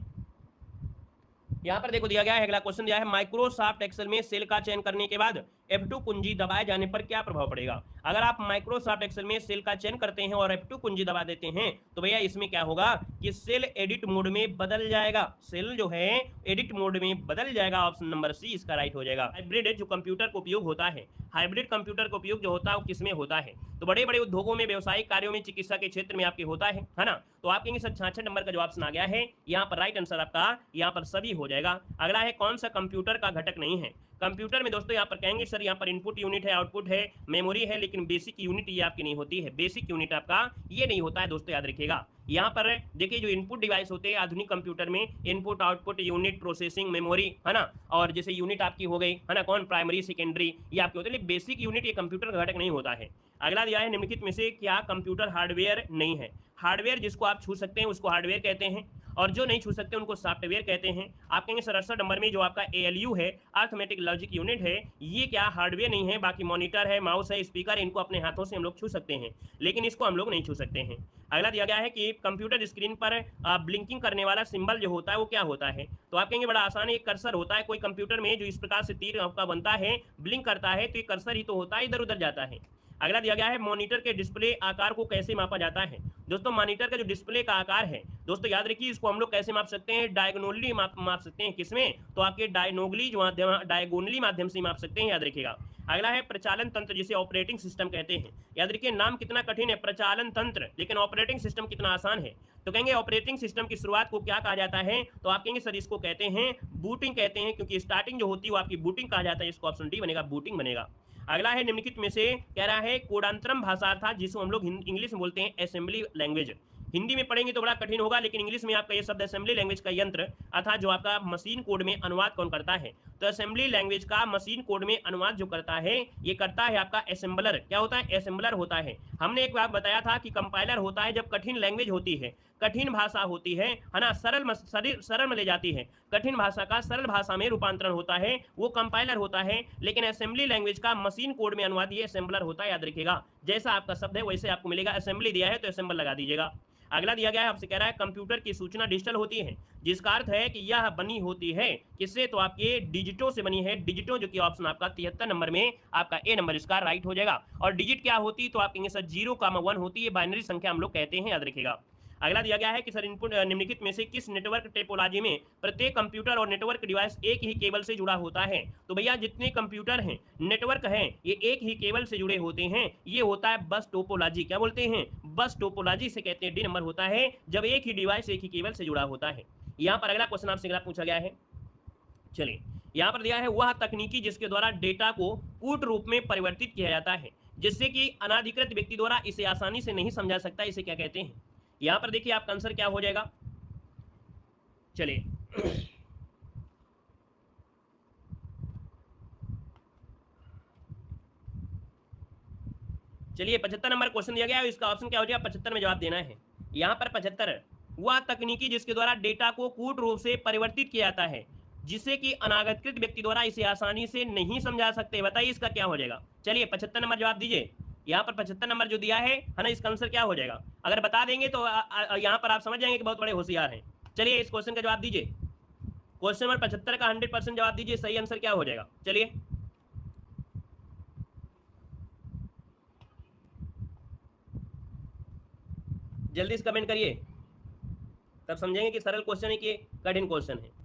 यहाँ पर देखो दिया गया है, अगला क्वेश्चन दिया है, माइक्रोसॉफ्ट एक्सेल में सेल का चयन करने के बाद F2 कुंजी दबाए जाने पर क्या प्रभाव पड़ेगा? अगर आप माइक्रोसॉफ्ट एक्सेल में सेल का चयन करते हैं और F2 कुंजी दबा देते हैं तो भैया इसमें क्या होगा कि सेल एडिट मोड में बदल जाएगा, सेल जो है एडिट मोड में बदल जाएगा। ऑप्शन नंबर सी इसका राइट हो जाएगा। हाइब्रिड जो कंप्यूटर का उपयोग होता है, हाइब्रिड कंप्यूटर का उपयोग जो होता है वो किसमें होता है? तो बड़े बड़े उद्योगों में, व्यवसायिक कार्यों में, चिकित्सा के क्षेत्र में आपके होता है ना। तो आप कहेंगे सर 66 नंबर का जो ऑप्शन आ गया है यहाँ पर राइट आंसर आपका यहाँ पर सभी हो जाएगा। अगला है, कौन सा कंप्यूटर का घटक नहीं है? कंप्यूटर में दोस्तों यहाँ पर कहेंगे सर यहाँ पर इनपुट यूनिट है, आउटपुट है, मेमोरी है, लेकिन बेसिक यूनिट ये आपकी नहीं होती है, बेसिक यूनिट आपका ये नहीं होता है दोस्तों, याद रखिएगा। यहाँ पर देखिए जो इनपुट डिवाइस होते हैं आधुनिक कंप्यूटर में, input, output, unit, processing, memory, है ना, और जैसे यूनिट आपकी हो गई, है ना, कौन, प्राइमरी, सेकेंडरी, ये आपके होते हैं, बेसिक यूनिट ये कंप्यूटर का घटक नहीं होता है। अगला दिया है, निम्नलिखित में से क्या कंप्यूटर हार्डवेयर नहीं है? हार्डवेयर जिसको आप छू सकते हैं उसको हार्डवेयर कहते हैं, और जो नहीं छू सकते उनको सॉफ्टवेयर कहते हैं। आप कहेंगे सर 68 नंबर में जो आपका ALU है, अर्थमेटिक लॉजिक यूनिट है, ये क्या हार्डवेयर नहीं है? बाकी मॉनिटर है, माउस है, स्पीकर है, इनको अपने हाथों से हम लोग छू सकते हैं, लेकिन इसको हम लोग नहीं छू सकते हैं। अगला दिया गया है कि कंप्यूटर स्क्रीन पर ब्लिंकिंग करने वाला सिंबल जो होता है वो क्या होता है? तो आप कहेंगे बड़ा आसान है, एक कर्सर होता है कोई कंप्यूटर में जो इस प्रकार से तीर आपका बनता है, ब्लिंक करता है, तो ये कर्सर ही तो होता है, इधर उधर जाता है। अगला दिया गया है, मॉनिटर के डिस्प्ले आकार को कैसे मापा जाता है? दोस्तों मॉनिटर का जो डिस्प्ले का आकार है दोस्तों याद रखिए, इसको हम लोग कैसे माप सकते हैं? डायगोनली माप सकते हैं। किसमें? तो आपके डायगोनली जो माध्यम, डायगोनली माध्यम से माप सकते हैं, याद रखिएगा। अगला है, प्रचालन तंत्र जिसे ऑपरेटिंग सिस्टम कहते हैं। याद रखिए नाम कितना कठिन है, प्रचालन तंत्र, लेकिन ऑपरेटिंग सिस्टम कितना आसान है। तो कहेंगे ऑपरेटिंग सिस्टम की शुरुआत को क्या कहा जाता है? तो आप कहेंगे सर इसको कहते हैं बूटिंग कहते हैं, क्योंकि स्टार्टिंग जो होती है वो आपकी बूटिंग कहा जाता है। इसको ऑप्शन डी बनेगा, बूटिंग बनेगा। अगला है, निम्नलिखित में से कह रहा है, कोडांतरम भाषा था जिसको हम लोग इंग्लिश में बोलते हैं असेंबली लैंग्वेज। हिंदी में पढ़ेंगे तो बड़ा कठिन होगा, लेकिन इंग्लिश में आपका ये शब्द असेंबली लैंग्वेज का यंत्र अर्थात जो आपका मशीन कोड में अनुवाद कौन करता है? तो असेंबली लैंग्वेज का मशीन कोड में अनुवाद जो करता है ये करता है आपका असेंबलर। क्या होता है? असेंबलर होता है। हमने एक बार बताया था कि कंपाइलर होता है जब कठिन लैंग्वेज होती है, कठिन भाषा होती है ना, सरल में ले जाती है, कठिन भाषा का सरल भाषा में रूपांतरण होता है, वो कंपाइलर होता है। लेकिन असेंबली लैंग्वेज का मशीन कोड में अनुवाद ये असेंबलर होता है, याद रखिएगा। जैसा आपका शब्द है वैसे आपको मिलेगा, असेंबली दिया है तो असेंबल लगा दीजिएगा। अगला दिया गया है, आपसे कह रहा है कंप्यूटर की सूचना डिजिटल होती है, जिसका अर्थ है कि यह बनी होती है किससे? तो आपके डिजिटों से बनी है, डिजिटों, जो कि ऑप्शन आपका 73 नंबर में आपका ए नंबर इसका राइट हो जाएगा। और डिजिट क्या होती? तो आप कहेंगे सर 0,1 होती है, बाइनरी संख्या हम लोग कहते हैं, याद रखिएगा। अगला दिया गया है कि सर इनपुट निम्नलिखित में से किस नेटवर्क टोपोलॉजी में प्रत्येक कंप्यूटर और नेटवर्क डिवाइस एक ही केबल से जुड़ा होता है? तो भैया जितने कंप्यूटर हैं, नेटवर्क हैं, ये एक ही केबल से जुड़े होते हैं, ये होता है बस टोपोलॉजी। क्या बोलते हैं? बस टोपोलॉजी से कहते हैं। डी नंबर होता है जब एक ही डिवाइस एक ही केबल से जुड़ा होता है। यहाँ पर अगला क्वेश्चन आपसे अगला पूछा गया है, चलिए यहाँ पर दिया है, वह तकनीकी जिसके द्वारा डेटा को कूट रूप में परिवर्तित किया जाता है जिससे कि अनाधिकृत व्यक्ति द्वारा इसे आसानी से नहीं समझा सकता, इसे क्या कहते हैं? यहां पर देखिए आपका आंसर क्या हो जाएगा, चलिए चलिए 75 नंबर क्वेश्चन दिया गया है, इसका ऑप्शन क्या हो जाएगा? 75 में जवाब देना है। यहां पर 75, वह तकनीकी जिसके द्वारा डेटा को कूट रूप से परिवर्तित किया जाता है जिससे कि अनाधिकृत व्यक्ति द्वारा इसे आसानी से नहीं समझा सकते, बताइए इसका क्या हो जाएगा? चलिए 75 नंबर जवाब दीजिए। यहाँ पर 75 नंबर जो दिया है ना, इसका आंसर क्या हो जाएगा? अगर बता देंगे तो यहाँ पर आप समझ जाएंगे कि बहुत बड़े होशियार हैं। चलिए इस क्वेश्चन का जवाब दीजिए, क्वेश्चन नंबर 75 का 100% जवाब दीजिए, सही आंसर क्या हो जाएगा? चलिए जल्दी से कमेंट करिए, तब समझेंगे कि सरल क्वेश्चन है कि कठिन क्वेश्चन है।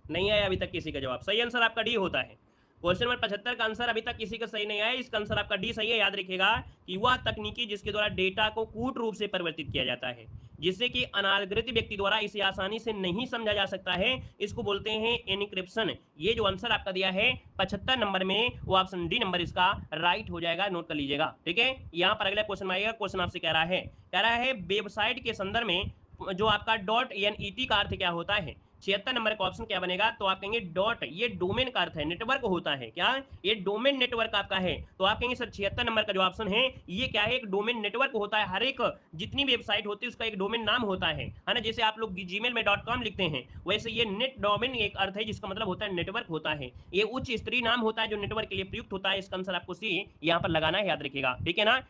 नहीं आया अभी तक किसी का जवाब? सही आंसर आपका डी होता है। क्वेश्चन नंबर 75 का आंसर अभी तक किसी का सही नहीं आया, इसका आंसर आपका डी सही है। याद रखिएगा कि वह तकनीकी जिसके द्वारा डेटा को कूट रूप से परिवर्तित किया जाता है, जिससे कि अनाधिकृत व्यक्ति द्वारा इसे आसानी से नहीं समझा जा सकता है, इसको बोलते हैं एन्क्रिप्शन। ये जो आंसर आपका दिया है 75 नंबर में, वो ऑप्शन डी नंबर इसका राइट हो जाएगा, नोट कर लीजिएगा। ठीक है, यहाँ पर अगला क्वेश्चन आएगा। क्वेश्चन आपसे कह रहा है वेबसाइट के संदर्भ में जो आपका .net का अर्थ क्या होता है। 76 नंबर का ऑप्शन क्या बनेगा, तो आप कहेंगे डॉट, ये डोमेन का अर्थ है, नेटवर्क होता है। क्या ये डोमेन नेटवर्क आपका है, तो आप कहेंगे सर 76 नंबर का जो ऑप्शन है ये क्या है, एक डोमेन नेटवर्क होता है। हर एक जितनी वेबसाइट होती है उसका एक डोमेन नाम होता है ना। जैसे आप लोग जीमेल में .com लिखते हैं, वैसे ये नेट डोमेन एक अर्थ है जिसका मतलब होता है नेटवर्क होता है। ये उच्च स्तरीय नाम होता है जो नेटवर्क के लिए प्रयुक्त होता है। इसका आंसर आपको सी यहाँ पर लगाना है, याद रखिएगा। ठीक है ना।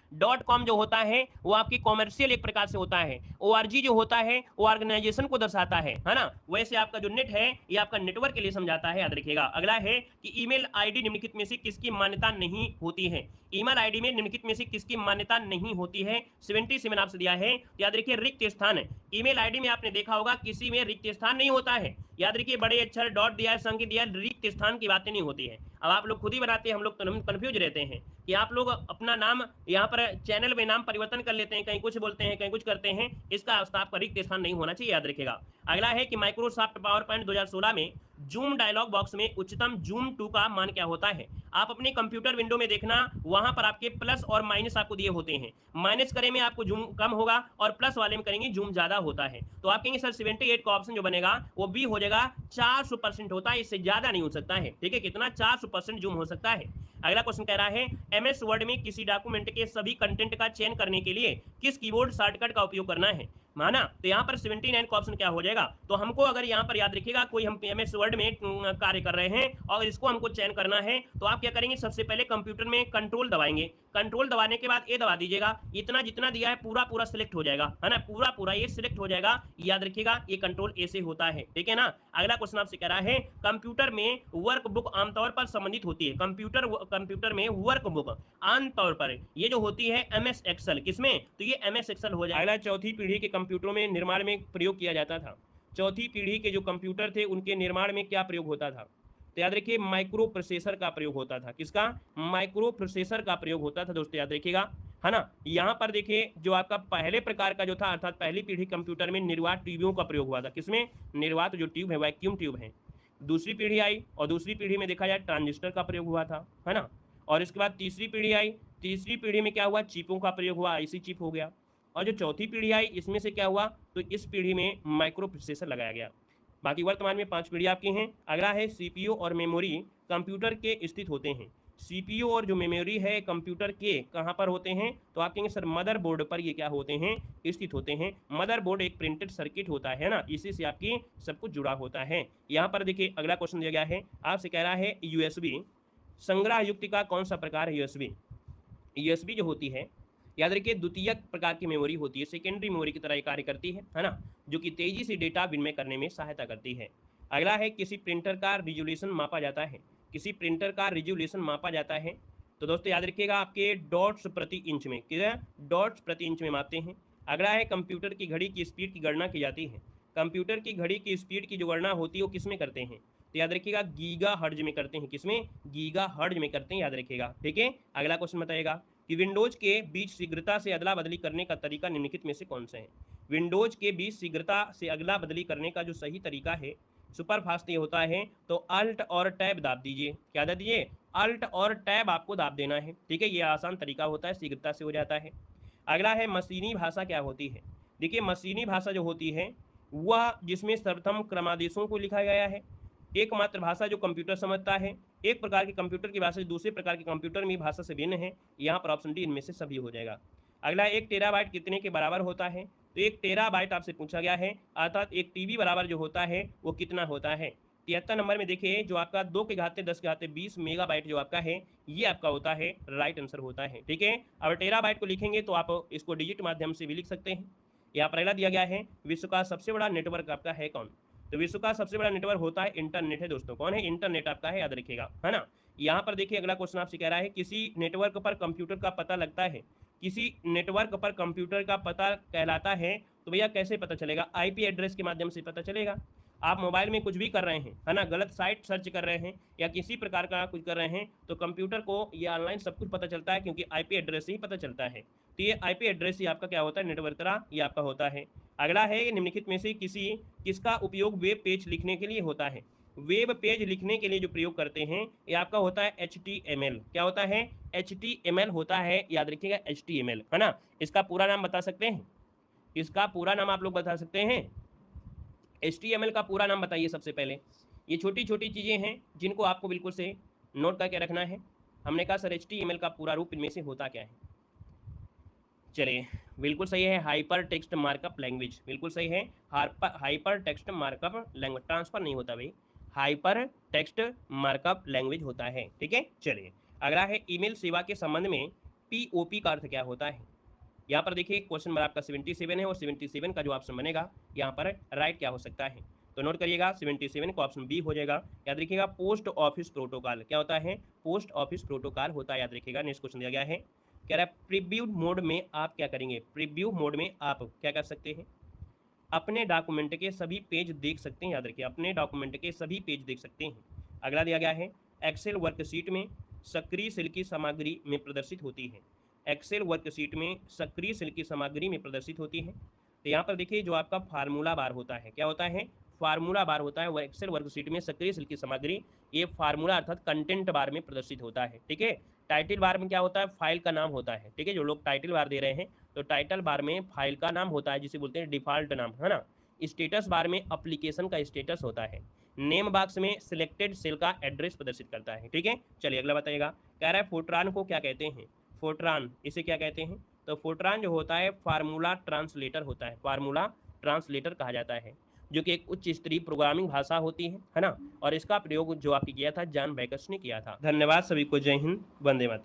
.com जो होता है वो आपकी कॉमर्शियल एक प्रकार से होता है। ORG जो होता है वो ऑर्गेनाइजेशन को दर्शाता है ना। वैसे आपका जो नेट है ये आपका नेटवर्क के लिए समझाता है, याद रखिएगा। अगला है कि ईमेल आईडी निम्नलिखित में से किसकी मान्यता नहीं होती है। ईमेल आईडी में निम्नलिखित में से किसकी मान्यता नहीं होती है। 77 आपसे दिया है, याद रखिए रिक्त स्थान। ईमेल आईडी में आपने देखा होगा किसी में रिक्त स्थान नहीं होता है, याद रखिए। बड़े अक्षर डॉट दिया है, संख्या दिया है, रिक्त स्थान की बातें नहीं होती है। अब आप लोग खुद ही बनाते हैं, हम लोग कंफ्यूज रहते हैं कि आप लोग अपना नाम यहाँ पर चैनल में नाम परिवर्तन कर लेते हैं, कहीं कुछ बोलते हैं कहीं कुछ करते हैं। इसका आपका रिक्त स्थान नहीं होना चाहिए, याद रखिएगा। अगला है कि माइक्रोसॉफ्ट पावर पॉइंट 2016 में जूम डायलॉग बॉक्स में उच्चतम जूम 2 का मान क्या होता है। आप अपने कंप्यूटर विंडो में देखना, वहां पर आपके प्लस और माइनस आपको दिए होते हैं। माइनस करे में आपको जूम कम होगा और प्लस वाले में करेंगे जूम ज्यादा होता है। तो आप कहेंगे सर 78 का ऑप्शन जो बनेगा वो बी हो जाएगा। 400% होता है, इससे ज्यादा नहीं हो सकता है। ठीक है, कितना 400% जूम हो सकता है। अगला क्वेश्चन कह रहा है MS वर्ड में किसी डॉक्यूमेंट के सभी कंटेंट का चयन करने के लिए किस कीबोर्ड शॉर्टकट का उपयोग करना है, माना। तो यहाँ पर 79 का ऑप्शन क्या हो जाएगा, तो हमको अगर यहाँ पर याद रखिएगा कोई हम MS वर्ड में कार्य कर रहे हैं और इसको हमको चयन करना है, तो आप क्या करेंगे, सबसे पहले कंप्यूटर में कंट्रोल दबाएंगे। कंट्रोल दबाने के बाद ए दबा दीजिएगा, इतना जितना दिया है पूरा पूरा सिलेक्ट हो जाएगा, है ना। पूरा पूरा ये सिलेक्ट हो जाएगा, याद रखिएगा। ये कंट्रोल ए से होता है, ठीक है ना। अगला क्वेश्चन आपसे कह रहा है कंप्यूटर में वर्क बुक आमतौर पर संबंधित होती है। कंप्यूटर में वर्क बुक आमतौर पर ये जो होती है MS एक्सेल, किसमें, तो ये MS एक्सेल हो जाएगा। अगला चौथी पीढ़ी के कंप्यूटरों में निर्माण में प्रयोग किया जाता था। चौथी पीढ़ी के जो कंप्यूटर थे उनके निर्माण में क्या प्रयोग होता था, तो याद रखिए माइक्रो प्रोसेसर का प्रयोग होता था। किसका, माइक्रो प्रोसेसर का प्रयोग होता था दोस्तों, याद रखिएगा, है ना। यहाँ पर देखिए जो आपका पहले प्रकार का जो था, अर्थात पहली पीढ़ी कंप्यूटर में निर्वात ट्यूबों का प्रयोग हुआ था। किसमें, निर्वात जो ट्यूब है, वैक्यूम ट्यूब है। दूसरी पीढ़ी आई और दूसरी पीढ़ी में देखा जाए ट्रांजिस्टर का प्रयोग हुआ था, है ना। और इसके बाद तीसरी पीढ़ी आई, तीसरी पीढ़ी में क्या हुआ, चिपों का प्रयोग हुआ, IC चिप हो गया। और जो चौथी पीढ़ी आई इसमें से क्या हुआ, तो इस पीढ़ी में माइक्रो प्रोसेसर लगाया गया। बाकी वर्तमान में 5 पीढ़ी आपकी हैं। अगला है CPU और मेमोरी कंप्यूटर के स्थित होते हैं। CPU और जो मेमोरी है कंप्यूटर के कहाँ पर होते हैं, तो आप कहेंगे सर मदरबोर्ड पर ये क्या होते हैं, स्थित होते हैं। मदरबोर्ड एक प्रिंटेड सर्किट होता है ना, इसी से आपकी सब कुछ जुड़ा होता है। यहाँ पर देखिए अगला क्वेश्चन दिया गया है, आपसे कह रहा है USB संग्रह युक्ति का कौन सा प्रकार है। USB जो होती है, याद रखिए द्वितीयक प्रकार की मेमोरी होती है, सेकेंडरी मेमोरी की तरह कार्य करती है ना, जो कि तेजी से डेटा विनिमय करने में सहायता करती है। अगला है किसी प्रिंटर का रिजोल्यूशन मापा जाता है। किसी प्रिंटर का रिजोल्यूशन मापा जाता है, तो दोस्तों याद रखिएगा आपके डॉट्स प्रति इंच में, कितना, डॉट्स प्रति इंच में मापते हैं। अगला है कंप्यूटर की घड़ी की स्पीड की गणना की जाती है। कंप्यूटर की घड़ी की स्पीड की जो गणना होती है वो किस में करते हैं, तो याद रखिएगा गीगा हर्ट्ज में करते हैं। किसमें, गीगा हर्ट्ज में करते हैं, याद रखिएगा। ठीक है, अगला क्वेश्चन बताइएगा कि विंडोज के बीच शीघ्रता से अदला बदली करने का तरीका निम्नलिखित में से कौन सा है। विंडोज के बीच शीघ्रता से अदला बदली करने का जो सही तरीका है, सुपर फास्ट ये होता है, तो अल्ट और टैब दाब दीजिए। क्या दाब दीजिए, अल्ट और टैब आपको दाब देना है। ठीक है, ये आसान तरीका होता है, शीघ्रता से हो जाता है। अगला है मशीनी भाषा क्या होती है। देखिए मशीनी भाषा जो होती है वह जिसमें सर्वप्रथम क्रमादेशों को लिखा गया है, एकमात्र भाषा जो कंप्यूटर समझता है, एक प्रकार के कंप्यूटर की भाषा दूसरे प्रकार के कंप्यूटर में भाषा से भिन्न है। यहाँ पर ऑप्शन डी इनमें से सभी हो जाएगा। अगला 1 टेराबाइट कितने के बराबर होता है, तो 1 टेराबाइट आपसे पूछा गया है, अर्थात 1 TB बराबर जो होता है वो कितना होता है। 73 नंबर में देखिए जो आपका 2 के घाते 10 के घाते 20 मेगाबाइट जो आपका है ये आपका होता है, राइट आंसर होता है। ठीक है, अब टेराबाइट को लिखेंगे तो आप इसको डिजिट माध्यम से भी लिख सकते हैं। यहाँ पर अगला दिया गया है विश्व का सबसे बड़ा नेटवर्क आपका है कौन, तो विश्व का सबसे बड़ा नेटवर्क होता है इंटरनेट है दोस्तों। कौन है, इंटरनेट आपका है, याद रखिएगा, है ना। यहाँ पर देखिए अगला क्वेश्चन आपसे कह रहा है किसी नेटवर्क पर कंप्यूटर का पता लगता है, किसी नेटवर्क पर कंप्यूटर का पता कहलाता है, तो भैया कैसे पता चलेगा, IP एड्रेस के माध्यम से पता चलेगा। आप मोबाइल में कुछ भी कर रहे हैं, है ना, गलत साइट सर्च कर रहे हैं या किसी प्रकार का कुछ कर रहे हैं, तो कंप्यूटर को ये ऑनलाइन सब कुछ पता चलता है, क्योंकि आईपी एड्रेस से ही पता चलता है। तो ये आईपी एड्रेस ही आपका क्या होता है, नेटवर्क का ये आपका होता है। अगला है निम्नलिखित में से किसका उपयोग वेब पेज लिखने के लिए होता है। वेब पेज लिखने के लिए जो प्रयोग करते हैं ये आपका होता है HTML। क्या होता है, HTML होता है, याद रखिएगा HTML, है ना। इसका पूरा नाम बता सकते हैं, इसका पूरा नाम आप लोग बता सकते हैं, HTML का पूरा नाम बताइए सबसे पहले। ये छोटी छोटी चीज़ें हैं जिनको आपको बिल्कुल से नोट करके रखना है। हमने कहा सर HTML का पूरा रूप इनमें से होता क्या है। चलिए, बिल्कुल सही है, हाइपर टेक्स्ट मार्कअप लैंग्वेज, बिल्कुल सही है, hyper text markup language, transfer नहीं होता भाई, हाइपर टेक्स्ट मार्कअप लैंग्वेज होता है, ठीक है। चलिए, अगला है ईमेल सेवा के संबंध में POP का अर्थ क्या होता है। यहाँ पर देखिए क्वेश्चन नंबर आपका 77 है और 77 का जो ऑप्शन बनेगा यहाँ पर राइट क्या हो सकता है, तो नोट करिएगा 77 का ऑप्शन बी हो जाएगा। याद रखिएगा पोस्ट ऑफिस प्रोटोकॉल, क्या होता है, पोस्ट ऑफिस प्रोटोकॉल होता है, याद रखिएगा। नेक्स्ट क्वेश्चन दिया गया है, कह रहा है प्रीव्यू मोड में आप क्या करेंगे, प्रीव्यू मोड में आप क्या कर सकते हैं, अपने डॉक्यूमेंट के सभी पेज देख सकते हैं, याद रखिए अपने डॉक्यूमेंट के सभी पेज देख सकते हैं। अगला दिया गया है एक्सेल वर्कशीट में सक्रिय सेल की सामग्री में प्रदर्शित होती है, एक्सेल वर्कशीट में सक्रिय सेल की सामग्री में प्रदर्शित होती है। तो यहाँ पर देखिए जो आपका फार्मूला बार होता है, क्या होता है, फार्मूला बार होता है, वह एक्सेल वर्कशीट में सक्रिय सेल की सामग्री, ये फार्मूला अर्थात कंटेंट बार में प्रदर्शित होता है, ठीक है। टाइटल बार में क्या होता है, फाइल का नाम होता है, ठीक है। जो लोग टाइटल बार दे रहे हैं तो टाइटल बार में फाइल का नाम होता है जिसे बोलते हैं डिफॉल्ट नाम, है ना। स्टेटस बार में एप्लीकेशन का स्टेटस होता है। नेम बॉक्स में सिलेक्टेड सेल का एड्रेस प्रदर्शित करता है, ठीक है। चलिए अगला बताइएगा, कह रहा है फोर्ट्रान को क्या कहते हैं, फोर्ट्रान इसे क्या कहते हैं, तो फोर्ट्रान जो होता है फार्मूला ट्रांसलेटर होता है, फार्मूला ट्रांसलेटर कहा जाता है, जो कि एक उच्च स्तरीय प्रोग्रामिंग भाषा होती है ना। और इसका प्रयोग जो आपने किया था जॉन बेकर्स ने किया था। धन्यवाद सभी को, जय हिंद, वंदे मातरम।